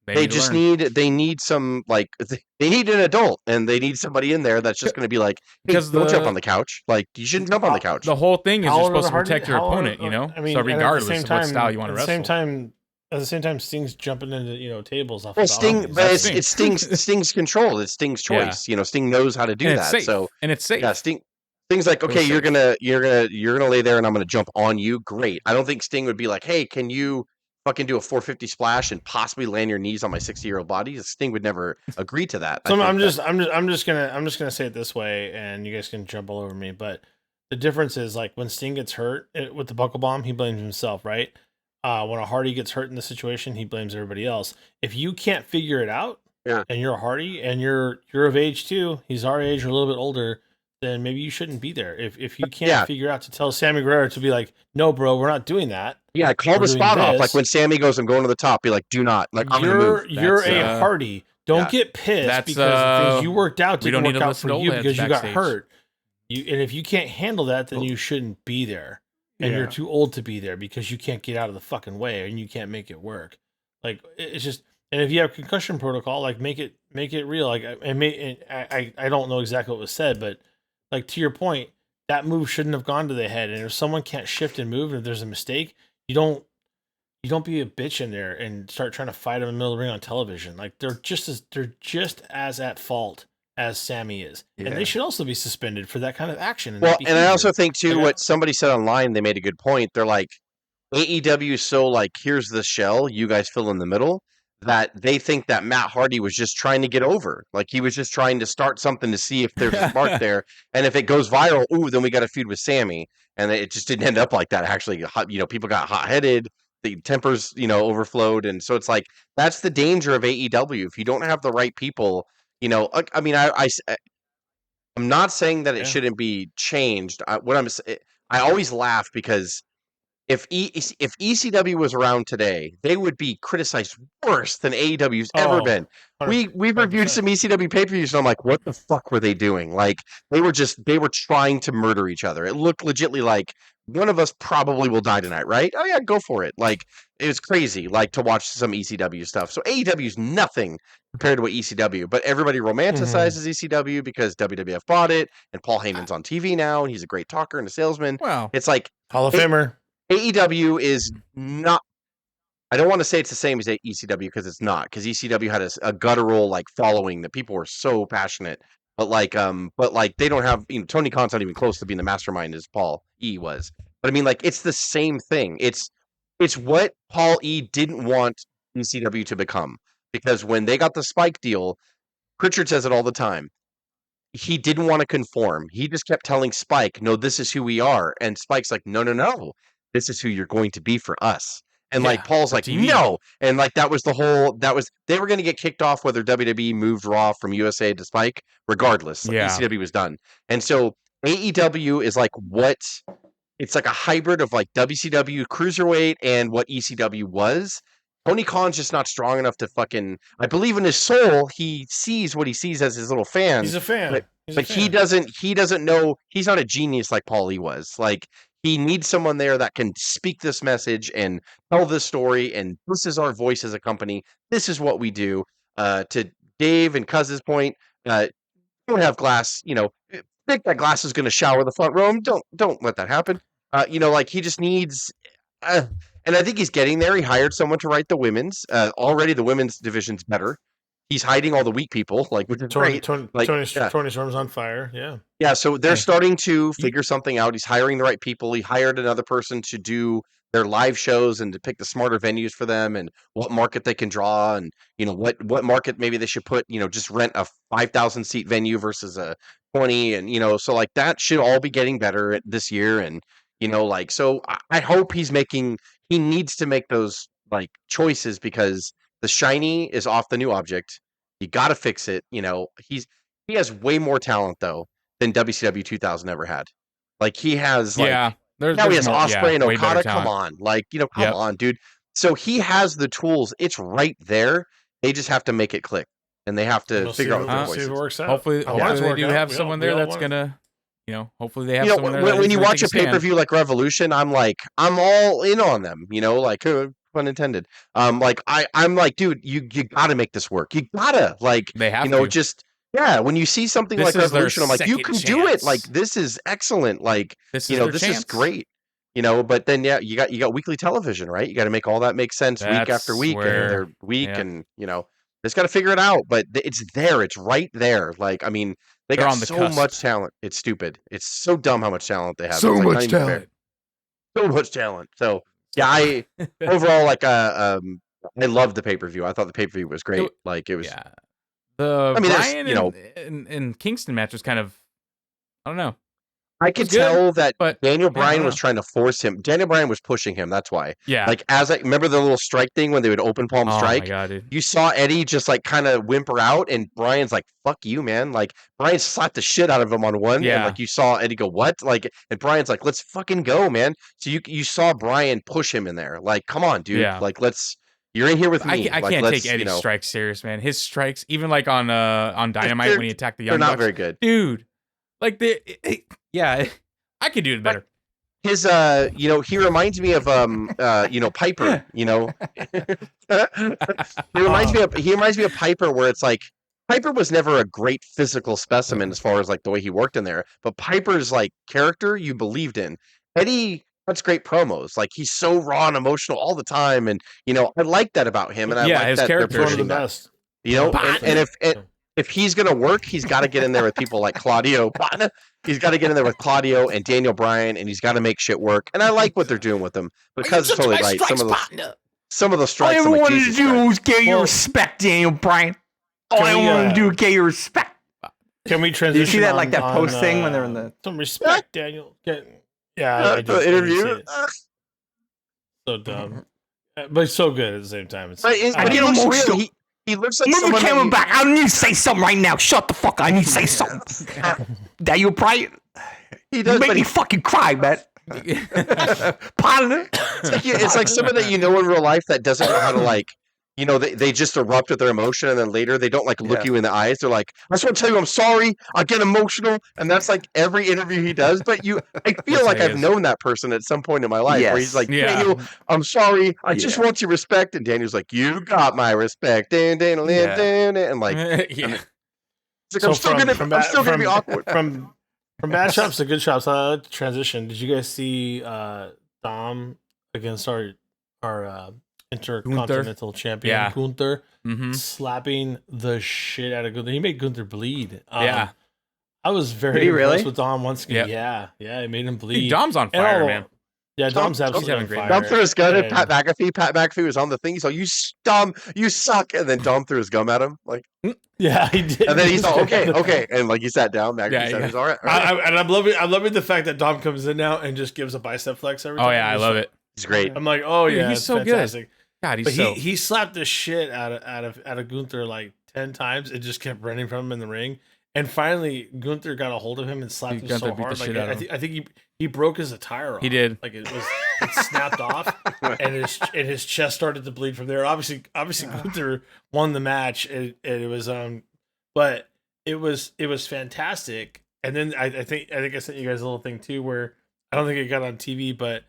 S3: They need some, like, they need an adult, and they need somebody in there that's just going to be like, hey, don't jump on the couch. Like, you shouldn't jump on the couch.
S2: The whole thing is you're supposed to protect your opponent, I mean, so regardless of what style you want to wrestle.
S1: At the same time, Sting's jumping into tables off.
S3: Well, it's Sting's control. It's Sting's choice. Yeah. Sting knows how to do that.
S2: Safe.
S3: So
S2: and it's safe.
S3: Yeah, Sting's like, okay, you're gonna lay there, and I'm gonna jump on you. Great. I don't think Sting would be like, hey, can you fucking do a 450 splash and possibly land your knees on my 60-year-old body? Sting would never agree to that.
S1: So I'm just gonna say it this way, and you guys can jump all over me. But the difference is, like, when Sting gets hurt with the buckle bomb, he blames himself, right? When a Hardy gets hurt in the situation, he blames everybody else. If you can't figure it out, and you're a Hardy and you're of age too, he's our age or a little bit older, then maybe you shouldn't be there. If you can't figure out to tell Sammy Guerrero to be like, no, bro, we're not doing that.
S3: Yeah, call the spot off. Like when Sammy goes, I'm going to the top, be like, do not. Like, I'm going to move.
S1: You're a Hardy. Don't get pissed because things you worked out didn't work out for you because you got hurt. And if you can't handle that, then you shouldn't be there. And you're too old to be there because you can't get out of the fucking way and you can't make it work. Like, it's just, and if you have concussion protocol, like, make it real. Like, I don't know exactly what was said, but like, to your point, that move shouldn't have gone to the head. And if someone can't shift and move, and if there's a mistake, you don't be a bitch in there and start trying to fight them in the middle of the ring on television. Like, they're just as at fault as Sammy is. Yeah. And they should also be suspended for that kind of action.
S3: And I also think too, what somebody said online, they made a good point. They're like, AEW is so like, here's the shell, you guys fill in the middle, that they think that Matt Hardy was just trying to get over. Like, he was just trying to start something to see if there's a spark there. And if it goes viral, then we got a feud with Sammy. And it just didn't end up like that. Actually, people got hot-headed. the tempers, overflowed, and so it's like that's the danger of AEW. If you don't have the right people, I mean, I'm not saying that it shouldn't be changed. I always laugh because if ECW was around today, they would be criticized worse than AEW's ever been. We've reviewed some ECW pay-per-views, and I'm like, what the fuck were they doing? Like they were trying to murder each other. It looked legitly like one of us probably will die tonight, right? Oh yeah, go for it. Like it was crazy, like to watch some ECW stuff. So AEW's nothing compared to what ECW, but everybody romanticizes ECW because WWF bought it, and Paul Heyman's on TV now, and he's a great talker and a salesman.
S2: Wow,
S3: it's like
S1: Hall of Famer.
S3: AEW is not. I don't want to say it's the same as ECW because it's not. Because ECW had a guttural like following that people were so passionate, but they don't have. Tony Khan's not even close to being the mastermind as Paul E was. But I mean, like it's the same thing. It's what Paul E didn't want ECW to become, because when they got the Spike deal, Pritchard says it all the time. He didn't want to conform. He just kept telling Spike, no, this is who we are. And Spike's like, no. This is who you're going to be for us. And like Paul's like, TV. No. And like they were going to get kicked off whether WWE moved Raw from USA to Spike, regardless. Like, ECW was done. And so AEW is like it's like a hybrid of like WCW Cruiserweight and what ECW was. Tony Khan's just not strong enough to fucking. I believe in his soul, he sees what he sees as his little fan.
S1: He's a fan,
S3: but he doesn't know. He's not a genius like Paulie was. Like he needs someone there that can speak this message and tell this story. And this is our voice as a company. This is what we do. To Dave and Cuz's point, don't have glass. Think that glass is going to shower the front row. Don't let that happen. Like he just needs. And I think he's getting there. He hired someone to write the women's. Already the women's division's better. He's hiding all the weak people, like which is great.
S1: Tony Storm's on fire. Yeah.
S3: Yeah. So they're starting to figure something out. He's hiring the right people. He hired another person to do their live shows and to pick the smarter venues for them and what market they can draw and what market maybe they should put. Just rent a 5,000 seat venue versus a 20, and so like that should all be getting better this year. And so I hope he needs to make those like choices because the shiny is off the new object. You got to fix it. He has way more talent though than WCW 2000 ever had. Like he has he has Ospreay and Okada. Come on, come on, dude. So he has the tools. It's right there. They just have to make it click, and they have to figure out their voices.
S1: See if it works out.
S2: Hopefully they do have someone there that's gonna. Hopefully they have someone there.
S3: When you watch a pay-per-view like Revolution, I'm all in on them. Pun intended. I'm like, dude, you got to make this work. You gotta
S2: they have to.
S3: When you see something like Revolution, I'm like, you can do it. Like this is excellent. Like this is great. But then you got weekly television, right? You got to make all that make sense week after week, and they're week, and just got to figure it out. But it's there. It's right there. Like I mean. They got so much talent. It's stupid. It's so dumb how much talent they have.
S4: So much talent.
S3: So much talent. So yeah, I overall I loved the pay-per-view. I thought the pay-per-view was great. It was.
S2: Yeah. The Bryan and Kingston match was kind of. I don't know.
S3: I could tell that Daniel Bryan was trying to force him. Daniel Bryan was pushing him. That's why.
S2: Yeah.
S3: Like as I remember the little strike thing when they would open palm strike.
S2: My God, dude.
S3: You saw Eddie just like kind of whimper out, and Bryan's like, "Fuck you, man!" Like Bryan slapped the shit out of him on one, and like you saw Eddie go, "What?" Like, and Bryan's like, "Let's fucking go, man!" So you saw Bryan push him in there. Like, come on, dude. Yeah. Like, you're in here with me.
S2: I can't take Eddie's strikes serious, man. His strikes, even like on Dynamite when he attacked the Young Bucks,
S3: they're not very good,
S2: dude. Like I could do it better.
S3: His he reminds me of Piper, he reminds me of Piper, where it's like Piper was never a great physical specimen as far as like the way he worked in there, but Piper's like character you believed in. Eddie cuts great promos, like he's so raw and emotional all the time, and I like that about him, and I like
S2: his
S3: that
S2: character
S3: they're pushing
S1: the best.
S3: And if he's gonna work, he's got to get in there with people like Claudio. He's got to get in there with Claudio and Daniel Bryan, and he's got to make shit work. And I like what they're doing with them because it's totally right. Some of the strikes.
S4: All I wanted to do was get your respect, Daniel Bryan. All I wanted to do was get your respect.
S1: Can we transition?
S4: Did you see that like that post thing when they're in the
S1: some respect, Daniel? I
S3: the interview.
S1: So dumb. but he's so good at the same time.
S3: But he looks real. He looks like
S4: someone. Move the camera back. I need to say something right now. Shut the fuck up. I need to say something. That you probably. He does. You make me fucking cry, man. Partner.
S3: It's like someone that you know in real life that doesn't know how to like. You know, they just erupt with their emotion, and then later they don't like look you in the eyes. They're like, "I just want to tell you, I'm sorry. I get emotional," and that's like every interview he does. But I feel like I've known that person at some point in my life where he's like, "Daniel, I'm sorry. I just want your respect," and Daniel's like, "You got my respect," and like, I'm still gonna be awkward
S1: from bad shops to good shops. I like to transition. Did you guys see Dom against our Intercontinental champion Gunther slapping the shit out of Gunther? He made Gunther bleed. I was very impressed with Dom once again. Yeah, it made him bleed.
S2: Dude, Dom's on fire, man.
S1: Yeah, Dom's absolutely on fire.
S3: Dom threw his gun at Pat McAfee. Pat McAfee was on the thing. He's like, you suck. And then Dom threw his gum at him. Like,
S1: yeah, he did.
S3: And then he's like, okay. And like, he sat down. McAfee said, he's all right.
S1: I'm loving the fact that Dom comes in now and just gives a bicep flex every time.
S2: Oh, yeah, I love it.
S3: He's great.
S1: I'm like, oh, yeah,
S2: he's so
S1: fantastic.
S2: Good. God,
S1: he slapped the shit out of Gunther like 10 times. It just kept running from him in the ring, and finally Gunther got a hold of him and slapped him so hard. Like I think he broke his attire off.
S2: He did.
S1: Like it snapped off, and his chest started to bleed from there. Obviously Gunther won the match. It was but it was fantastic. And then I think I sent you guys a little thing too where I don't think it got on TV, but.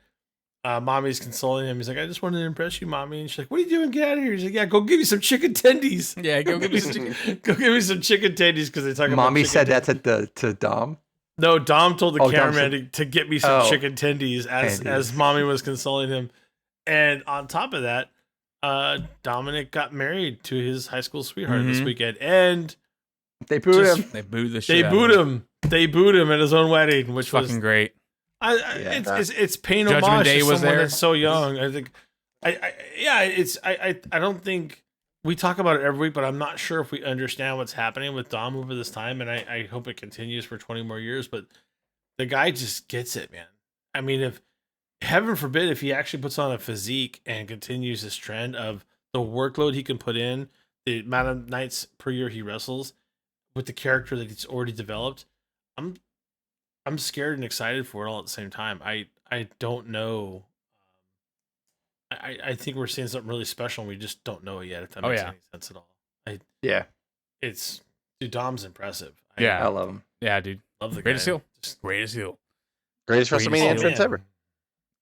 S1: Mommy's consoling him. He's like, I just wanted to impress you, Mommy. And she's like, what are you doing? Get out of here. He's like, yeah, go give me some chicken tendies.
S2: Yeah, go give me
S1: some chicken tendies because they talk about
S4: Mommy said that to Dom?
S1: No, Dom told the cameraman to get me some chicken tendies as Mommy was consoling him. And on top of that, Dominic got married to his high school sweetheart this weekend. And
S4: they booed him.
S2: They booed the shit
S1: out of him. They booed him at his own wedding, which was
S2: fucking great.
S1: It's paying
S2: Judgment
S1: homage
S2: Day
S1: to
S2: was
S1: someone
S2: there.
S1: that's so young. I think, I don't think we talk about it every week, but I'm not sure if we understand what's happening with Dom over this time, and I hope it continues for 20 more years. But the guy just gets it, man. I mean, if heaven forbid if he actually puts on a physique and continues this trend of the workload he can put in, the amount of nights per year he wrestles with the character that he's already developed, I'm scared and excited for it all at the same time. I don't know. I think we're seeing something really special and we just don't know it yet, if that makes any sense at all. Dude, Dom's impressive.
S4: I love him.
S2: Yeah, dude.
S1: Love the
S2: greatest
S1: guy.
S2: heel. Greatest heel.
S3: Greatest WrestleMania entrance ever.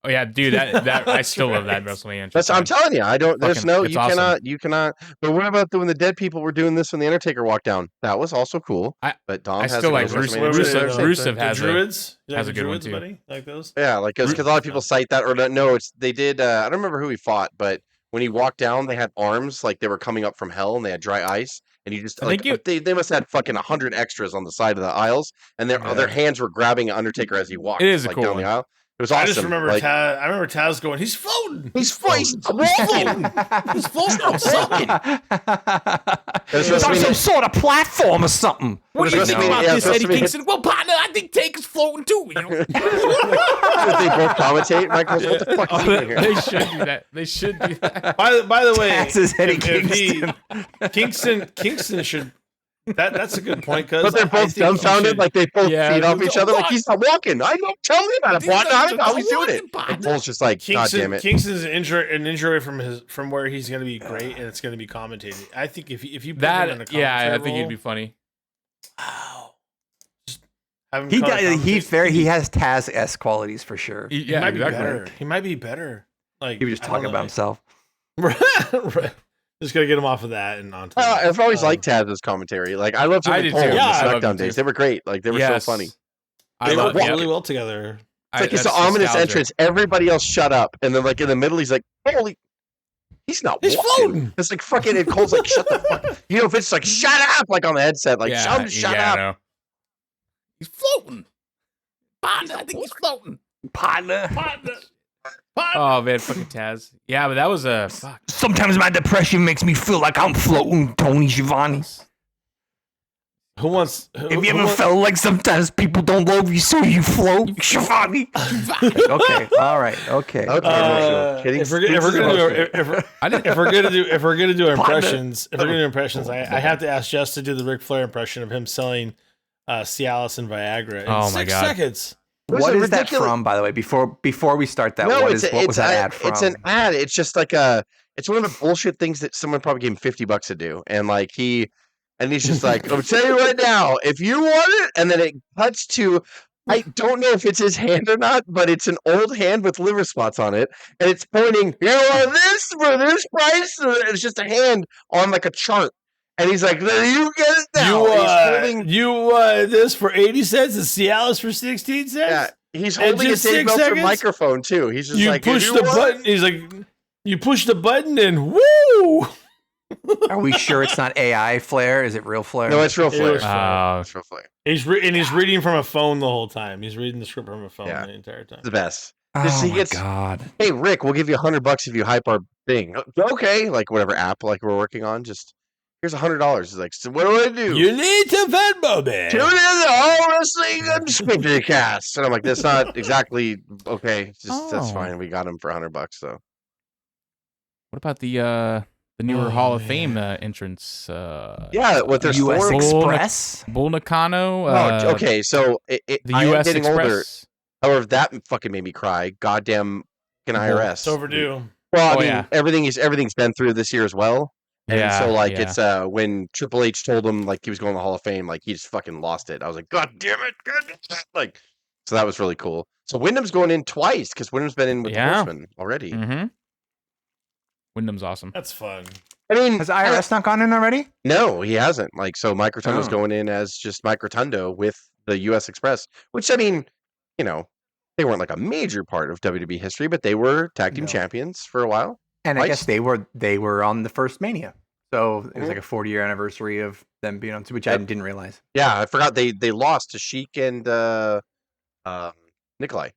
S2: Oh yeah, dude, that I still love that WrestleMania entrance.
S3: I'm telling you, I don't. There's no, you
S2: awesome.
S3: cannot. But what about when the dead people were doing this when the Undertaker walked down? That was also cool. But Dom has
S2: still like Rusev
S1: has
S2: a good one too.
S1: Buddy? Like those?
S3: Yeah, like because a lot of people cite that or no, they did. I don't remember who he fought, but when he walked down, they had arms like they were coming up from hell and they had dry ice. And you just they must have had fucking 100 extras on the side of the aisles, and their hands were grabbing Undertaker as he walked.
S2: It is
S3: like,
S2: a cool
S3: down
S2: one.
S3: the aisle. It was awesome.
S1: I just remember I remember Taz going, he's floating.
S3: He's floating.
S4: He's floating on something. It's on some sort of platform or something.
S2: What do you think about this, Eddie Kingston? Well, partner, I think Taker's floating too. You know?
S3: They both commentate. Michael, what the fuck is doing here?
S2: They should do that. They should do that.
S1: By the way,
S4: Taz is Eddie Kingston.
S1: Kingston should. That's a good point, because
S3: but they're both dumbfounded, like they both feed off each other, like he's not walking. I don't tell him how to walk. I don't know how he's doing it. And Paul's just like, God damn it.
S1: Kingston's an injury from where he's going to be great, and it's going to be commentated. I think if you put
S2: that,
S1: him in a commentary
S2: I think he'd be funny.
S1: Wow.
S4: He has Taz-esque qualities for sure.
S1: He might be better. He might be better. Like
S4: he was just talking about himself.
S1: Right. Just gotta get him off of that and onto.
S3: I've always liked Taz's commentary. Like I loved him in the Smackdown days. They were great. Like they were so funny.
S1: They worked really well together.
S3: It's like it's an ominous entrance. Everybody else shut up, and then like in the middle, he's like, "Holy, he's not. He's floating." It's like fucking. And Cole's like, "Shut the fuck." You know, if it's like, "Shut up," like on the headset, like, "Shut up."
S2: He's floating. Partner, I think he's floating.
S4: Partner.
S2: Oh man, fucking Taz. Yeah, but that was a fuck.
S4: Sometimes my depression makes me feel like I'm floating, Tony Schiavone. Have you ever felt like sometimes people don't love you, so you float? Shivani. Okay. All right. Okay.
S1: If we're gonna do impressions, I have to ask Jess to do the Ric Flair impression of him selling Cialis and Viagra in 6 seconds.
S4: What is that from, by the way? Before we start that, what was that ad from?
S3: It's an ad. It's just like it's one of the bullshit things that someone probably gave him $50 to do, and like he's just like, I'll tell you right now, if you want it, and then it cuts to, I don't know if it's his hand or not, but it's an old hand with liver spots on it, and it's pointing, you want this for this price? And it's just a hand on like a chart. And he's like, you get it now.
S1: You want this for 80 cents and Cialis for 16 cents?
S3: Yeah, he's holding a Dave Meltzer microphone, too. He's just like,
S1: push the button. He's like, you push the button and woo!
S4: Are we sure it's not AI Flair? Is it real Flair?
S3: No, it's real Flair.
S1: It's real Flair. He's reading from a phone the whole time. He's reading the script from a phone the entire time.
S3: The best.
S4: God.
S3: Hey, Rick, we'll give you $100 if you hype our thing. Okay, like whatever app like we're working on, just... Here's $100. He's like, so what do I do?
S1: You need to Venmo me.
S3: Tune in to All Wrestling Unscripted Cast. And I'm like, that's not exactly okay. That's fine. We got him for $100 though.
S2: What about the newer Hall of Fame entrance?
S3: What there's
S4: US Express,
S2: Bull Nakano.
S3: Okay, so
S2: the US
S3: getting
S2: Express.
S3: Older. However, that fucking made me cry. Goddamn fucking IRS.
S1: It's overdue.
S3: Well, I mean, everything's been through this year as well. And it's when Triple H told him like he was going to the Hall of Fame, like he just fucking lost it. I was like, God damn it, like, so that was really cool. So Wyndham's going in twice because Wyndham's been in with the Horseman already.
S2: Mm-hmm. Wyndham's awesome.
S1: That's fun.
S3: I mean,
S4: has IRS not gone in already?
S3: No, he hasn't. Like, so Mike Rotundo's going in as just Mike Rotundo with the US Express, which I mean, you know, they weren't like a major part of WWE history, but they were tag team champions for a while.
S4: And I guess they were on the first Mania. So it was like a 40-year anniversary of them being on, which I didn't realize.
S3: Yeah, I forgot they lost to Sheik and Nikolai.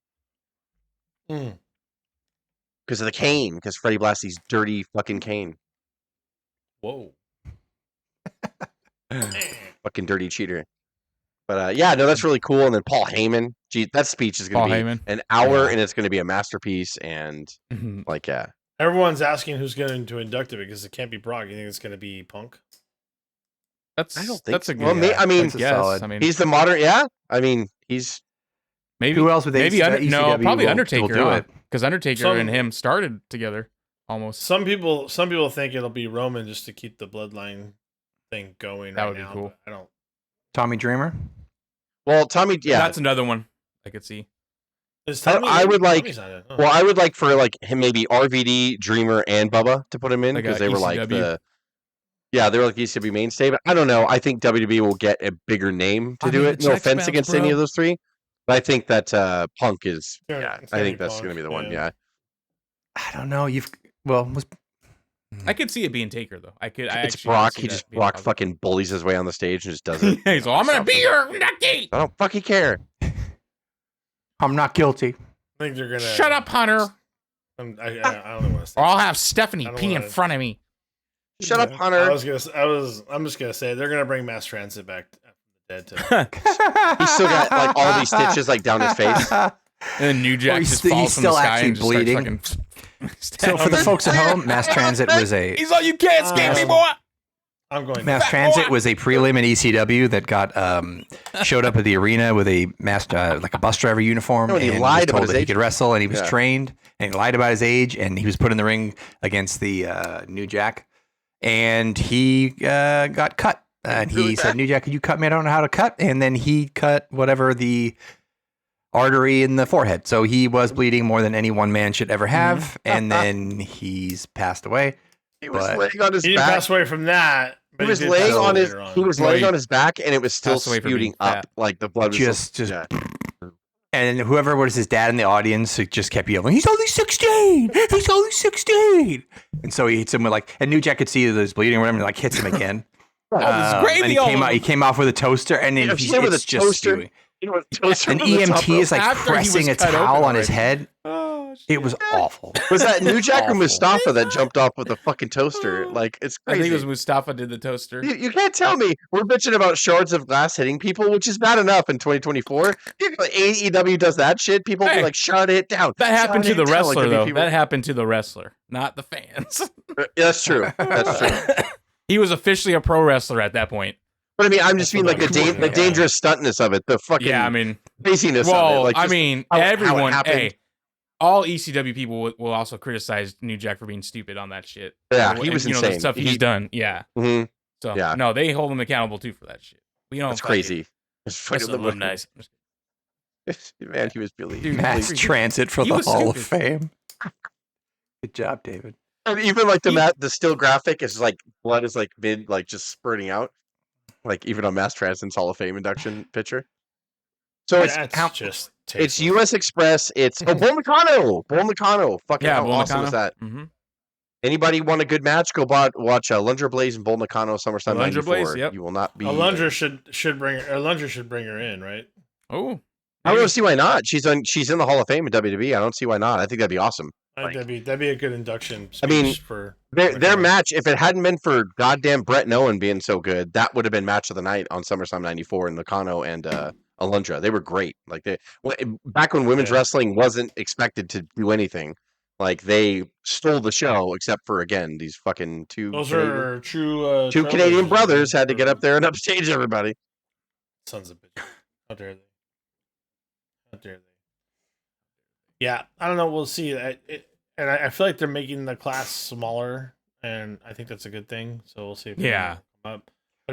S3: Because of the cane, because Freddie Blassie's dirty fucking cane.
S1: Whoa.
S3: Fucking dirty cheater. But no, that's really cool. And then Paul Heyman. Gee, that speech is going to be an hour, and it's going to be a masterpiece. And
S1: everyone's asking who's going to induct it because it can't be Brock. You think it's going to be Punk?
S3: I don't think
S2: that's
S3: so.
S2: a good.
S3: Well, I mean,
S2: solid.
S3: He's the modern. Yeah, I mean, he's
S2: maybe.
S4: Who else would they?
S2: Probably Undertaker. Do it because Undertaker and him started together almost.
S1: Some people think it'll be Roman just to keep the bloodline thing going.
S2: That would be cool.
S1: I don't.
S4: Tommy Dreamer.
S3: Well, Tommy. Yeah,
S2: that's another one I could see.
S3: I would like for like him maybe RVD, Dreamer, and Bubba to put him in because they were like they were like the ECW mainstay. But I don't know. I think WWE will get a bigger name to do it. No offense against any of those three, but I think that Punk is. I think that's going to be the one. Yeah.
S4: I don't know.
S2: I could see it being Taker though.
S3: It's Brock. Brock fucking bullies his way on the stage and just does it.
S2: He's like, I'm going to be your nucky.
S3: I don't fucking care.
S4: I'm not guilty.
S1: I think they're gonna
S2: shut up, Hunter.
S1: I don't know what to say.
S2: Or I'll have Stephanie pee in front of me.
S3: Shut up, Hunter.
S1: I'm just gonna say they're gonna bring Mass Transit back from the dead too.
S3: He's still got like all these stitches like down his face.
S2: And then New Jack just falls from the sky and just
S4: bleeding. So for the folks at home, Mass Transit was a.
S2: He's all you can't escape me, boy.
S1: I'm going.
S4: Mass Transit was a prelim in ECW that got showed up at the arena with a like a bus driver uniform,
S3: and
S4: he
S3: lied
S4: was told
S3: about
S4: that he could wrestle, and he was trained, and he lied about his age, and he was put in the ring against the New Jack, and he got cut, and he said, "New Jack, could you cut me? I don't know how to cut," and then he cut whatever the artery in the forehead, so he was bleeding more than any one man should ever have, and then he's passed away.
S3: He was laying on his back.
S1: He didn't pass away from that.
S3: He was laying on his. He was laying on his back, and it was still spewing up, like the blood was
S4: just. And whoever was his dad in the audience just kept yelling, "He's only 16! He's only 16!" And so he hits him with and New Jack could see that he's bleeding, or whatever, and hits him again.
S2: This is gravy.
S4: And he came off with a toaster, and then it's just spewing. An EMT is like pressing a towel on his head. It was awful.
S3: Was that New Jack or Mustafa that jumped off with a fucking toaster? Like, it's crazy.
S2: I think it was Mustafa did the toaster.
S3: You can't tell me we're bitching about shards of glass hitting people, which is bad enough in 2024. AEW does that shit. People be like, shut it down.
S2: That happened to the wrestler, though. That happened to the wrestler, not the fans.
S3: That's true. That's true.
S2: He was officially a pro wrestler at that point.
S3: But I mean, I'm just mean like the dangerous stuntness of it, the fucking craziness of it. Like,
S2: I mean, everyone, all ECW people will also criticize New Jack for being stupid on that shit.
S3: Yeah, he was insane.
S2: The stuff he's done. Yeah.
S3: Mm-hmm.
S2: So no, they hold him accountable too for that shit.
S3: That's crazy. It's fucking
S2: nice.
S3: Man, he was really
S4: mass transit for the Hall of Fame. Good job, David.
S3: And even like the still graphic is like blood is like mid like just spurting out, like even on mass transit's Hall of Fame induction picture. So it's U.S. Express. It's Bull Nakano. Fucking how awesome is that? Mm-hmm. Anybody want a good match? Go watch Lunger Blaze and Bull Nakano SummerSlam '94. Yep. You will not be.
S1: A Lunger should bring her in, right?
S2: Oh,
S3: I don't see why not. She's in the Hall of Fame in WWE. I don't see why not. I think that'd be awesome.
S1: That'd be a good induction.
S3: I mean, for their match. If it hadn't been for goddamn Brett and Owen being so good, that would have been match of the night on SummerSlam '94 in Nakano and Alundra. They were great. Like back when women's wrestling wasn't expected to do anything. Like they stole the show, except for again these fucking two Canadian brothers had to get up there and upstage everybody.
S1: Sons of bitches! How dare they? How dare they? Yeah, I don't know. We'll see. I feel like they're making the class smaller, and I think that's a good thing. So we'll see. If come up.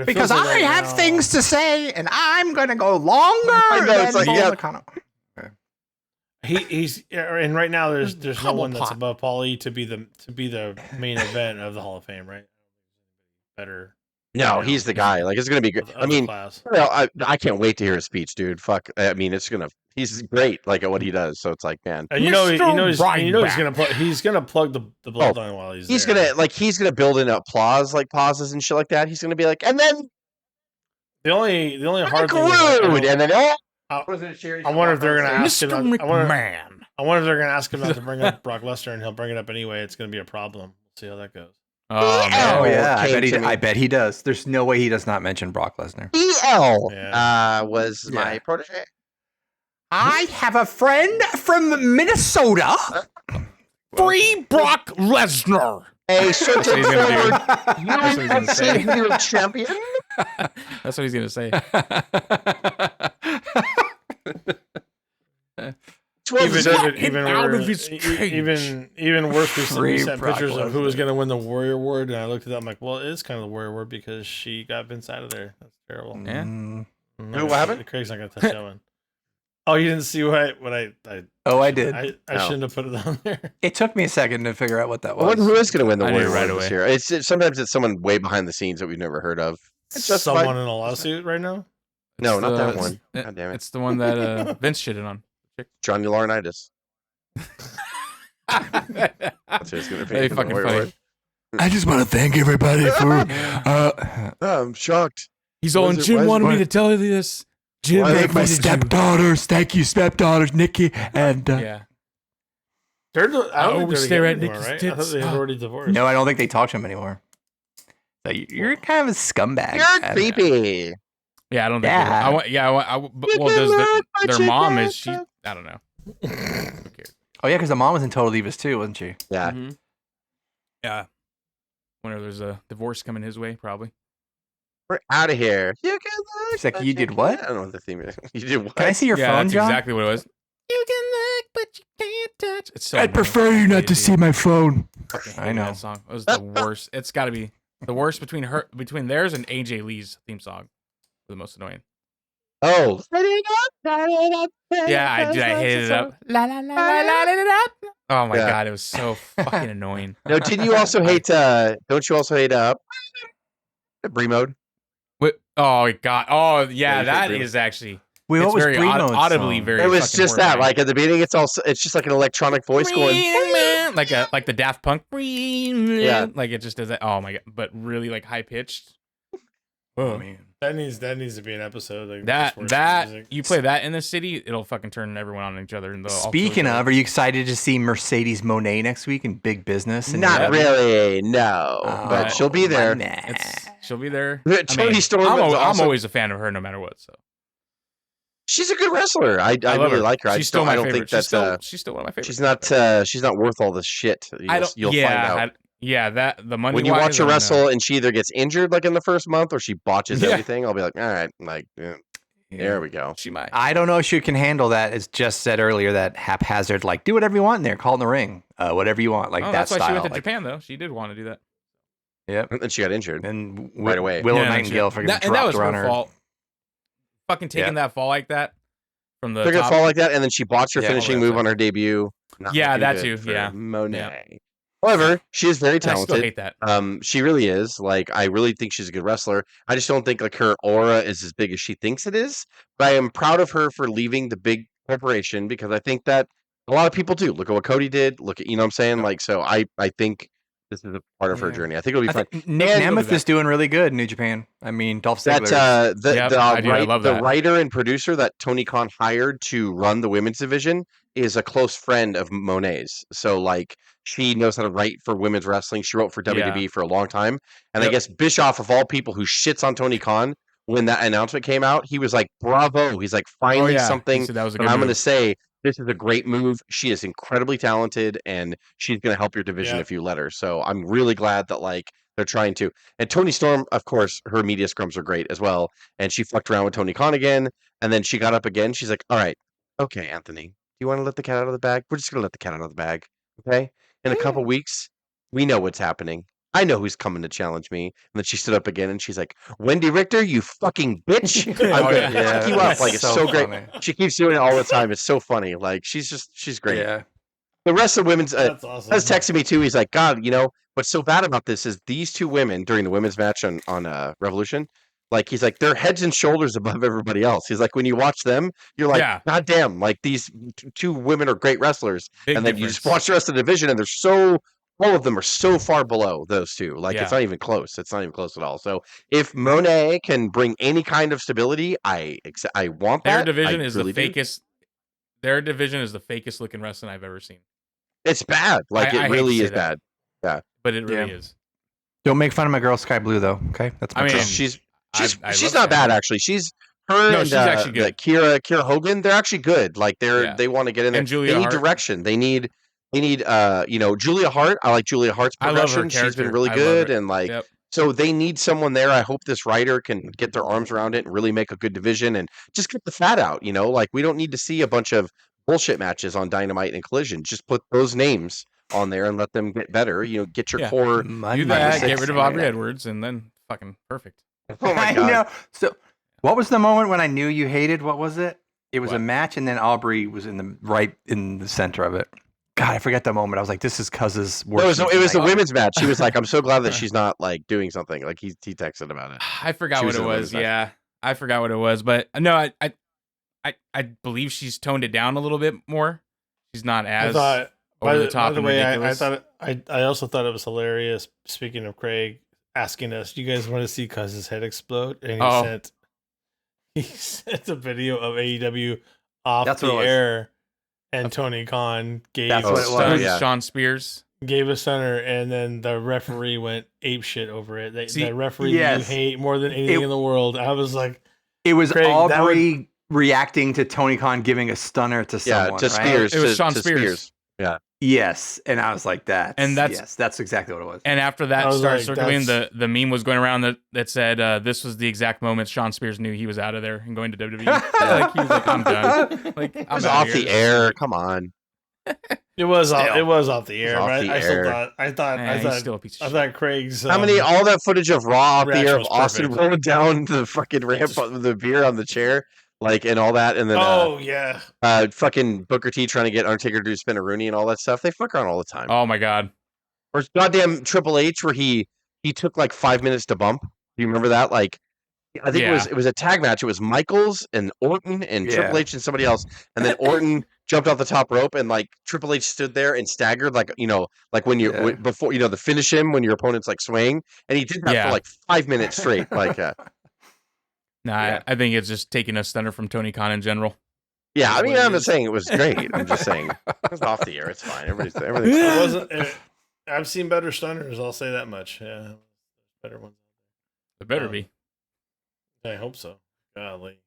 S4: Because I have things to say, and I'm gonna go longer. I know, it's like,
S1: He's and right now there's no one that's above Paulie to be the main event of the Hall of Fame, right? Better.
S3: No, he's the guy. Like it's gonna be good. I mean, I can't wait to hear his speech, dude. Fuck. I mean, he's great, like at what he does. So it's like, man,
S1: and he's gonna plug the bloodline while he's
S3: there. He's gonna build in applause, like pauses and shit like that. He's gonna be like, and then
S1: the only hard thing
S3: is, and then
S1: I wonder if they're gonna ask him. I wonder if they're gonna ask him not to bring up Brock Lesnar, and he'll bring it up anyway. It's gonna be a problem. We'll see how that goes.
S2: Oh, man.
S4: Oh yeah, I bet he does. There's no way he does not mention Brock Lesnar.
S3: EL was my protege.
S4: I have a friend from Minnesota.
S2: Free Brock Lesnar.
S3: A certain forward champion.
S2: That's what he's gonna say.
S1: Even worse, we sent pictures of who was going to win the Warrior Award, and I looked at that. I'm like, well, it is kind of the Warrior Award because she got Vince out of there. That's terrible.
S2: Yeah.
S3: What happened?
S1: Craig's not going to touch that one. Oh, you didn't see what I
S4: did.
S1: I shouldn't have put it on there.
S4: It took me a second to figure out what that was.
S3: Who is going to win the Warrior Award this year? Sometimes it's someone way behind the scenes that we've never heard of.
S1: It's just someone in a lawsuit right now.
S3: No, not that one. God damn it!
S2: It's the one that Vince shitted on.
S3: Johnny Laurinaitis. That's what it's gonna be.
S2: Fucking funny.
S4: I just want to thank everybody for.
S3: I'm shocked.
S2: He's all. Jim wanted me to tell you this. Jim,
S4: thank my stepdaughters. Thank you, stepdaughters, Nikki and.
S1: Yeah. I don't think they're right? I thought they had already divorced.
S4: No, I don't think they talk to him anymore. So you're kind of a scumbag.
S3: You're creepy.
S2: Yeah, I don't think. Well, their mom is she? I don't know.
S4: Oh yeah, because the mom was in Total Divas too, wasn't she?
S3: Yeah.
S2: Mm-hmm. Yeah. Whenever there's a divorce coming his way, probably.
S3: We're out of here. You can look.
S4: It's like you did what?
S3: I don't know what the theme is. You did what?
S4: Can I see your phone,
S2: that's
S4: John?
S2: Exactly what it was. You can look, but you can't touch. It's so.
S4: I'd prefer you not to see my phone.
S2: I know that song. It was the worst. It's got to be the worst between theirs and AJ Lee's theme song. The most annoying.
S3: Oh.
S2: Yeah, I hit it up. La la la la la la. Oh my god, it was so fucking annoying.
S3: No, didn't you also hate? Don't you also hate Brie mode?
S2: Oh god. Oh yeah, that is actually.
S4: Wait,
S2: it's very
S4: audibly
S2: song? Very.
S3: It was just that. Like at the beginning, it's just like an electronic voice going.
S2: like the Daft Punk. Yeah. Like it just does that. Oh my god, but really like high pitched.
S4: Oh man.
S1: That needs to be an episode. Like
S2: that you play that in the city, it'll fucking turn everyone on each other.
S4: Speaking of, are you excited to see Mercedes Moné next week in Big Business?
S3: Not really, no. But she'll be there.
S2: She'll be there.
S3: Tony Storm.
S2: I'm always a fan of her, no matter what. So
S3: she's a good wrestler. I really like her.
S2: She's still my
S3: favorite.
S2: She's still one of my favorites.
S3: She's not worth all this shit. You'll find out.
S2: That the money.
S3: When you watch her wrestle and she either gets injured like in the first month or she botches everything, I'll be like, all right, like there we go.
S2: She might.
S4: I don't know if she can handle that. As just said earlier, that haphazard, like do whatever you want in there, call in the ring, whatever you want, like that
S2: that's
S4: style.
S2: That's why she went to Japan though. She did want to do that.
S4: Yep.
S3: And she got injured.
S4: And
S3: right away.
S4: Willow Nightingale for
S2: that was her fault. Fucking taking that fall like that from the top.
S3: Fall like that, and then she botched her finishing move on her debut.
S2: That too. Yeah.
S3: Monet. Yeah. However, she is very talented.
S2: I still hate that.
S3: She really is. Like, I really think she's a good wrestler. I just don't think like her aura is as big as she thinks it is. But I am proud of her for leaving the big corporation because I think that a lot of people do. Look at what Cody did. Look at, you know what I'm saying? Like, so I think this is a part of her journey. I think it'll be fun.
S4: Nick Nemeth is doing really good in New Japan. I mean, Dolph Ziggler.
S3: The writer and producer that Tony Khan hired to run the women's division is a close friend of Monet's. So, like, she knows how to write for women's wrestling. She wrote for WWE for a long time. And I guess Bischoff, of all people, who shits on Tony Khan when that announcement came out, he was like, bravo. He's like, finally something. That was a good move. I'm going to say, this is a great move. She is incredibly talented, and she's going to help your division if you let her. So I'm really glad that, like, they're trying to. And Toni Storm, of course, her media scrums are great as well. And she fucked around with Tony Khan again, and then she got up again. She's like, all right, okay, Anthony, do you want to let the cat out of the bag? We're just going to let the cat out of the bag, okay? In a couple weeks, we know what's happening. I know who's coming to challenge me. And then she stood up again, and she's like, Wendy Richter, you fucking bitch. I'm going to fuck you up. Like, it's so great. She keeps doing it all the time. It's so funny. Like, she's great. Yeah. The rest of the women's
S1: That's awesome.
S3: was texting me, too. He's like, God, you know, what's so bad about this is these two women during the women's match on Revolution, like, he's like, they're heads and shoulders above everybody else. He's like, when you watch them, you're like, God damn, like, these two women are great wrestlers. Big and then difference. You just watch the rest of the division, and they're all of them are so far below those two. Like, it's not even close. It's not even close at all. So if Monet can bring any kind of stability, I want that.
S2: Their division is the fakest. Their division is the fakest looking wrestling I've ever seen.
S3: It's bad. Like, it really is bad. Yeah.
S2: But it really is.
S4: Don't make fun of my girl Sky Blue, though. Okay? That's my girl.
S3: She's not bad, actually. She's actually good. Kira Hogan, they're actually good. Like, they want to get in there. They need direction. They need Julia Hart. I like Julia Hart's progression. She's been really good. And so they need someone there. I hope this writer can get their arms around it and really make a good division and just get the fat out, like we don't need to see a bunch of bullshit matches on Dynamite and Collision. Just put those names on there and let them get better. Get your core.
S2: Do that, get rid of Aubrey Edwards and then fucking perfect.
S3: Oh my God.
S4: I know. So what was the moment when I knew you hated? What was it? It was a match and then Aubrey was right in the center of it. God, I forget that moment. I was like, "This is Cuz's worst."
S3: No, it was the women's match. She was like, "I'm so glad that she's not like doing something." Like he texted about it.
S2: I forgot what it was. Yeah, I forgot what it was. But no, I believe she's toned it down a little bit more. She's not as over the top. By the way,
S1: I also thought it was hilarious. Speaking of Craig asking us, "Do you guys want to see Cuz's head explode?" And he sent a video of AEW off the air. And Tony Khan gave
S2: Sean Spears
S1: gave a stunner, and then the referee went apeshit over it. The referee you hate more than anything in the world. I was like,
S4: it was Aubrey reacting to Tony Khan giving a stunner to someone.
S3: To Spears.
S2: It was Sean Spears.
S3: Yeah.
S4: Yes, and I was like that. And that's exactly what it was.
S2: And after that started circulating, the meme was going around that said this was the exact moment Sean Spears knew he was out of there and going to WWE. Like he was like, I'm done. Like
S3: it was off the air. Come on.
S1: It was off the air. Right? I thought Craig's
S3: how many all that footage of Raw off the air of Austin rolling down the fucking ramp with the beer on the chair. Like, and all that, and then fucking Booker T trying to get Undertaker to do Spinaroonie and all that stuff. They fuck around all the time.
S2: Oh my God.
S3: Or goddamn Triple H where he took like 5 minutes to bump. Do you remember that? Like, I think it was a tag match. It was Michaels and Orton and Triple H and somebody else, and then Orton jumped off the top rope and like Triple H stood there and staggered like when you before the finish him when your opponent's like swaying, and he did that for like 5 minutes straight. Like
S2: Nah, I think it's just taking a stunner from Tony Khan in general.
S3: Yeah, I mean, I'm not saying it was great. I'm just saying it's off the air. It's fine. Everything's
S1: it wasn't. I've seen better stunners. I'll say that much. Yeah, better ones.
S2: It better be.
S1: I hope so. Golly.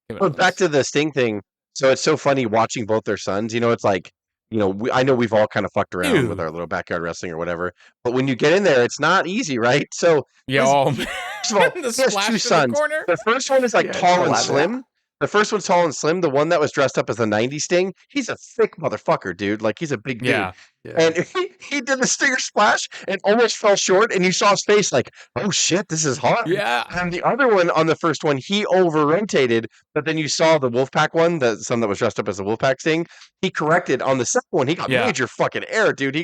S3: But back to the Sting thing. So it's so funny watching both their sons. You know, it's like, you know, I know we've all kind of fucked around with our little backyard wrestling or whatever. But when you get in there, it's not easy, right? So
S2: first
S3: of all, he has two sons. The first one is like tall and slim. The first one's tall and slim. The one that was dressed up as a 90s Sting, he's a thick motherfucker, dude. Like, he's a big dude. Yeah. And he did the Stinger splash and almost fell short. And you saw his face like, oh, shit, this is hard.
S2: Yeah.
S3: And the other one on the first one, he over-rotated. But then you saw the Wolfpack one, the son that was dressed up as a Wolfpack Sting. He corrected on the second one. He got major fucking air, dude. He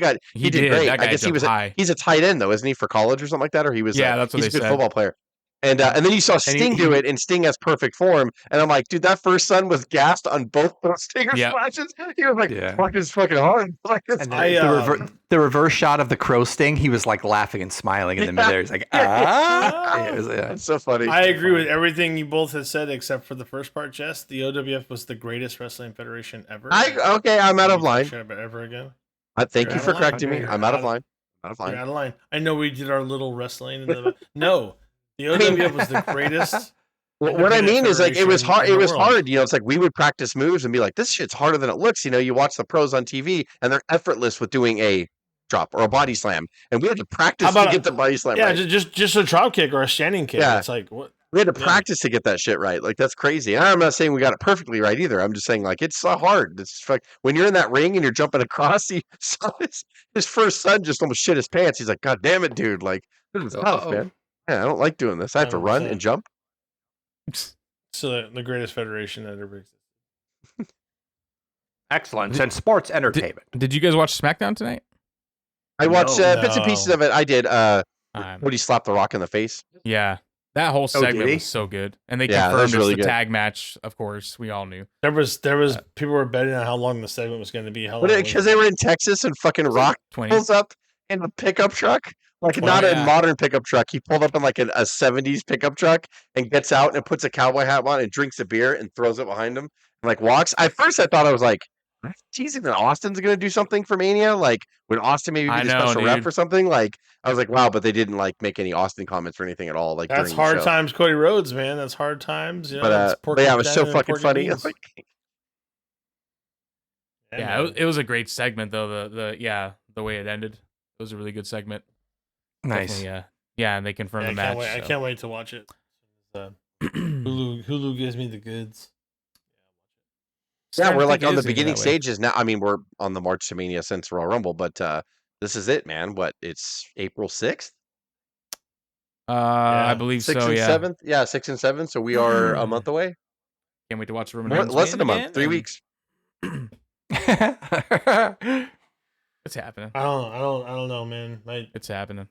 S3: did great. I guess he's a tight end, though, isn't he, for college or something like that? Or he was
S2: that's what
S3: he's a good football player. And then you saw Sting do it, and Sting has perfect form. And I'm like, dude, that first son was gassed on both those Stinger splashes. He was like, fuck, this is fucking hard. Like,
S4: the reverse shot of the crow Sting, he was like laughing and smiling in the middle. He's like,
S3: It's so funny.
S1: I agree with everything you both had said, except for the first part, Jess. The OWF was the greatest wrestling federation ever.
S3: I'm out of line.
S1: Ever again.
S3: Thank you for correcting me. I'm out of line.
S1: You're out of line. I know we did our little wrestling. No. The OWF was the greatest.
S3: What I mean is, like, it was hard. It was hard. You know, it's like we would practice moves and be like, "This shit's harder than it looks." You know, you watch the pros on TV and they're effortless with doing a drop or a body slam, and we had to practice to get the body slam.
S1: Yeah,
S3: right.
S1: just a drop kick or a standing kick. Yeah. It's like what
S3: we had to practice to get that shit right. Like, that's crazy. And I'm not saying we got it perfectly right either. I'm just saying, like, it's so hard. It's like when you're in that ring and you're jumping across. He saw his first son just almost shit his pants. He's like, "God damn it, dude! Like, this is tough, man." Yeah, I don't like doing this. I have to run and jump.
S1: So the greatest federation that ever existed.
S4: Excellent. And sports entertainment.
S2: Did you guys watch Smackdown tonight?
S3: I watched bits and pieces of it. I did. Cody slapped The Rock in the face.
S2: Yeah. That whole segment was so good. And they confirmed it's the tag match, of course. We all knew.
S1: There was people were betting on how long the segment was going to be.
S3: Because they were in Texas and fucking Rock pulls up in a pickup truck. Like, not a modern pickup truck. He pulled up in like a 70s pickup truck and gets out and puts a cowboy hat on and drinks a beer and throws it behind him and like walks. At first I thought I was like, teasing that Austin's going to do something for Mania. Like, would Austin maybe be the special rep or something? Like, I was like, wow, but they didn't like make any Austin comments or anything at all. Like,
S1: that's hard times, Cody Rhodes, man. That's hard times. You know,
S3: but yeah, it was so fucking funny. Like,
S2: it was a great segment though. The way it ended, it was a really good segment.
S4: Nice.
S2: Yeah, and they confirmed the match.
S1: I can't wait to watch it. Hulu gives me the goods.
S3: Yeah, we're like on the beginning stages now. I mean, we're on the March to Mania since Royal Rumble, but this is it, man. What? It's April 6th?
S2: I believe
S3: 6th
S2: so.
S3: And
S2: yeah,
S3: 7th? Yeah, 6th and 7th. So we are a month away.
S2: Can't wait to watch Roman
S3: Reigns. Less than a month. 3 weeks.
S2: It's happening.
S1: I don't know, man.
S2: It's happening.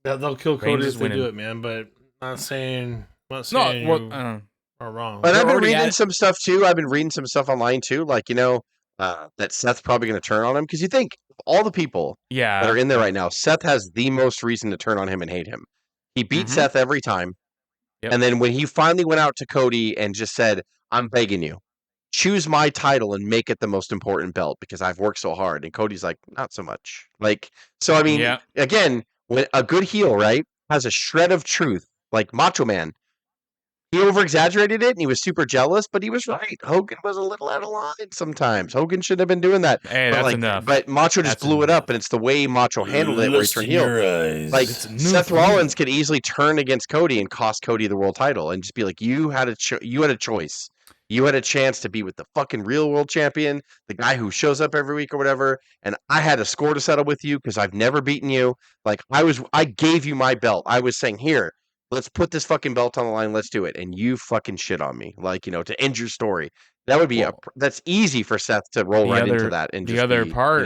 S1: They'll kill Cody if they do it, man. But not saying are wrong.
S3: But I've been reading some stuff too. I've been reading some stuff online too. Like, you know, that Seth's probably going to turn on him because you think all the people that are in there right now, Seth has the most reason to turn on him and hate him. He beat Seth every time. Yep. And then when he finally went out to Cody and just said, "I'm begging you, choose my title and make it the most important belt because I've worked so hard." And Cody's like, "Not so much." Like, so I mean, again, when a good heel, right, has a shred of truth, like Macho Man, he over-exaggerated it and he was super jealous, but he was right. Hogan was a little out of line sometimes. Hogan shouldn't have been doing that.
S2: Hey, that's enough.
S3: But Macho just blew it up, and it's the way Macho handled it where he turned heel. Like, Seth Rollins could easily turn against Cody and cost Cody the world title and just be like, you had a choice. You had a chance to be with the fucking real world champion, the guy who shows up every week or whatever, and I had a score to settle with you because I've never beaten you. Like, I gave you my belt. I was saying, here, let's put this fucking belt on the line. Let's do it. And you fucking shit on me. Like, you know, to end your story. That would be that's easy for Seth to roll right into that. And
S2: the other part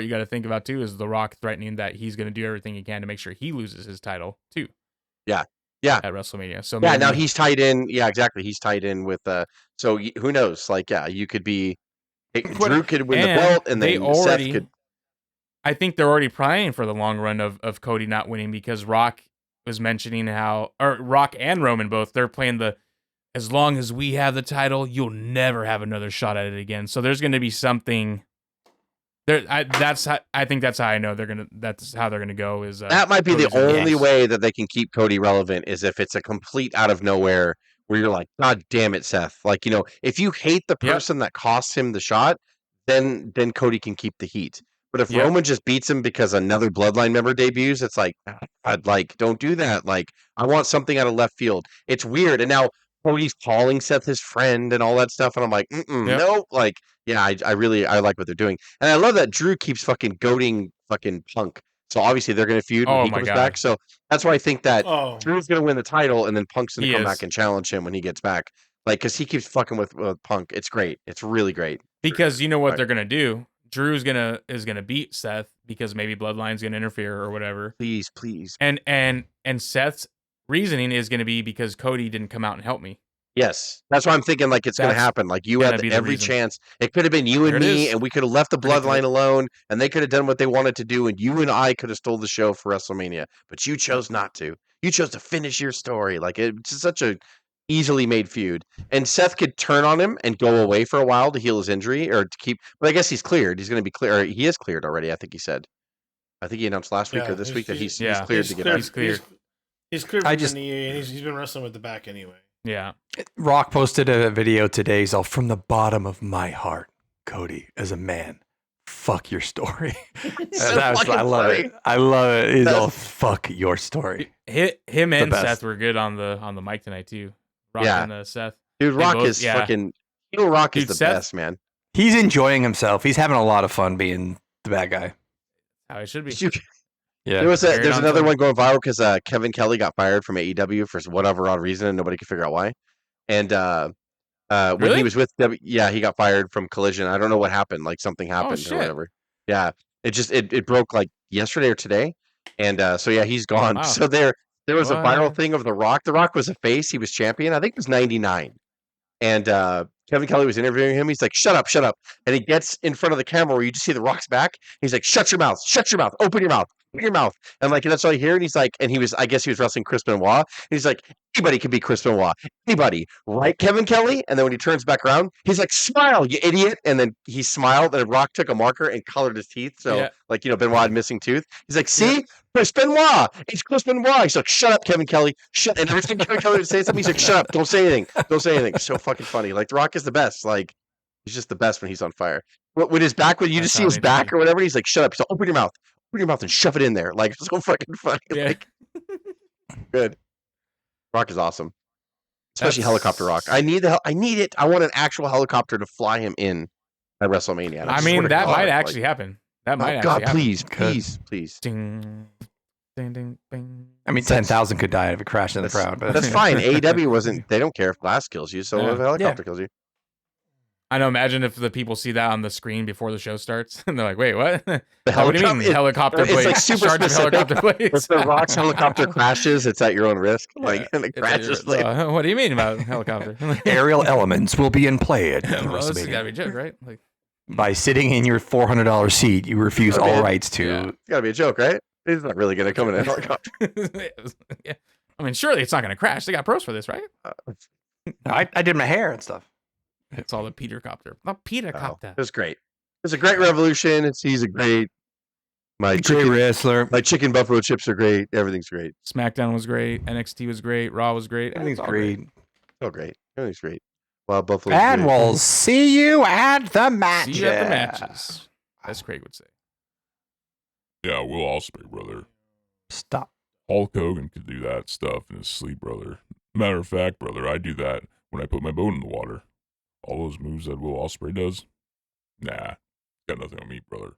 S2: you got to think about too is The Rock threatening that he's going to do everything he can to make sure he loses his title too.
S3: Yeah.
S2: At WrestleMania. So
S3: now he's tied in. Yeah, exactly. He's tied in with so who knows? Like, you could be Drew could win the belt, and then Seth could.
S2: I think they're already planning for the long run of Cody not winning because Rock was mentioning how, or Rock and Roman both, they're playing as long as we have the title, you'll never have another shot at it again. So there's going to be something there. I think that's how I know that's how they're going to go is
S3: that might be the only way that they can keep Cody relevant is if it's a complete out of nowhere where you're like, God damn it, Seth. Like, if you hate the person that costs him the shot, then Cody can keep the heat. But if Roman just beats him because another Bloodline member debuts, it's like, I'd don't do that. Like, I want something out of left field. It's weird. And now Cody's calling Seth his friend and all that stuff. And I'm like, no. Like, yeah, I like what they're doing. And I love that Drew keeps fucking goading fucking Punk. So obviously they're going to feud when he comes back. So that's why I think that Drew's going to win the title and then Punk's going to come back and challenge him when he gets back. Like, because he keeps fucking with Punk. It's great. It's really great.
S2: Because you know what they're going to do? Drew is gonna beat Seth because maybe Bloodline's gonna interfere or whatever.
S3: Please.
S2: And Seth's reasoning is gonna be because Cody didn't come out and help me.
S3: Yes, that's why I'm thinking like it's gonna happen. Like you had every chance. It could have been you and me, and we could have left the Bloodline alone, and they could have done what they wanted to do, and you and I could have stole the show for WrestleMania. But you chose not to. You chose to finish your story. Like it's such a easily made feud, and Seth could turn on him and go away for a while to heal his injury or to keep. But I guess he's cleared. He's going to be clear. Or he is cleared already. I think he said. I think he announced last week or this week that he's cleared to get back.
S1: He's cleared. He's cleared from the knee, and he's been wrestling with the back anyway.
S2: Yeah.
S4: Rock posted a video today. He's all, from the bottom of my heart, Cody, as a man, fuck your story. I love it. I love it. He's all, fuck your story.
S2: Him and Seth were good on the mic tonight too. Rock and Seth.
S3: Dude, Rock is fucking... Rock is the best, man.
S4: He's enjoying himself. He's having a lot of fun being the bad guy.
S2: How it should be.
S3: There's another one going viral because Kevin Kelly got fired from AEW for whatever odd reason, and nobody could figure out why. And when he was with he got fired from Collision. I don't know what happened. Like something happened or whatever. Yeah, it broke like yesterday or today, and he's gone. Wow. So there was a viral thing of The Rock. The Rock was a face. He was champion. I think it was 99. And Kevin Kelly was interviewing him. He's like, shut up. And he gets in front of the camera where you just see The Rock's back. He's like, shut your mouth, open your mouth. And like, that's all you hear. And he's like, I guess he was wrestling Chris Benoit. And he's like, anybody can be Chris Benoit. Anybody. Right, Kevin Kelly? And then when he turns back around, he's like, smile, you idiot. And then he smiled and Rock took a marker and colored his teeth. So Benoit had missing tooth. He's like, see? Chris Benoit. It's Chris Benoit. He's like, shut up, Kevin Kelly. Shut. And every time Kevin Kelly would say something, he's like, shut up. Don't say anything. It's so fucking funny. Like, The Rock is the best. Like, he's just the best when he's on fire. When his back, when you just see his back or whatever, he's like, shut up. He's like, open your mouth. Open your mouth and shove it in there. Like, it's so fucking funny.
S2: Yeah.
S3: Like, good. Rock is awesome. Especially helicopter Rock. I need it. I want an actual helicopter to fly him in at WrestleMania.
S2: I mean, that might actually happen. That might actually happen.
S3: Please.
S2: Ding, ding, ding, ding.
S4: I mean, 10,000 could die of a crash in the crowd. But
S3: that's fine. AEW wasn't. They don't care if glass kills you, so if a helicopter kills you.
S2: I know. Imagine if the people see that on the screen before the show starts, and they're like, "Wait, what? What do you mean helicopter blades?
S3: It's like super specific.
S2: Helicopter blades.
S3: If the Rock's helicopter crashes, it's at your own risk. Like, and it crashes.
S2: What do you mean about helicopter?
S4: Aerial elements will be in play at
S2: WrestleMania. This has got to be a joke, right? Like,
S4: by sitting in your $400 seat, you refuse all rights to.
S3: Yeah. It's got to be a joke, right? He's not really going to come in a helicopter.
S2: Yeah. I mean, surely it's not going to crash. They got pros for this, right?
S4: I did my hair and stuff.
S2: It's all the Peter Copter. Not Peter Copter.
S3: It was great. It's a great revolution. He's a great
S4: wrestler.
S3: My chicken buffalo chips are great. Everything's great.
S2: SmackDown was great. NXT was great. Raw was great.
S4: Everything's great.
S3: Oh, great. Everything's great. Well, Buffalo.
S4: And we'll see you at the matches.
S2: See you at the matches. As Craig would say.
S5: Yeah, Will Ospreay, brother.
S4: Stop.
S5: Hulk Hogan could do that stuff in his sleep, brother. Matter of fact, brother, I do that when I put my boat in the water. All those moves that Will Ospreay does, nah, got nothing on me, brother.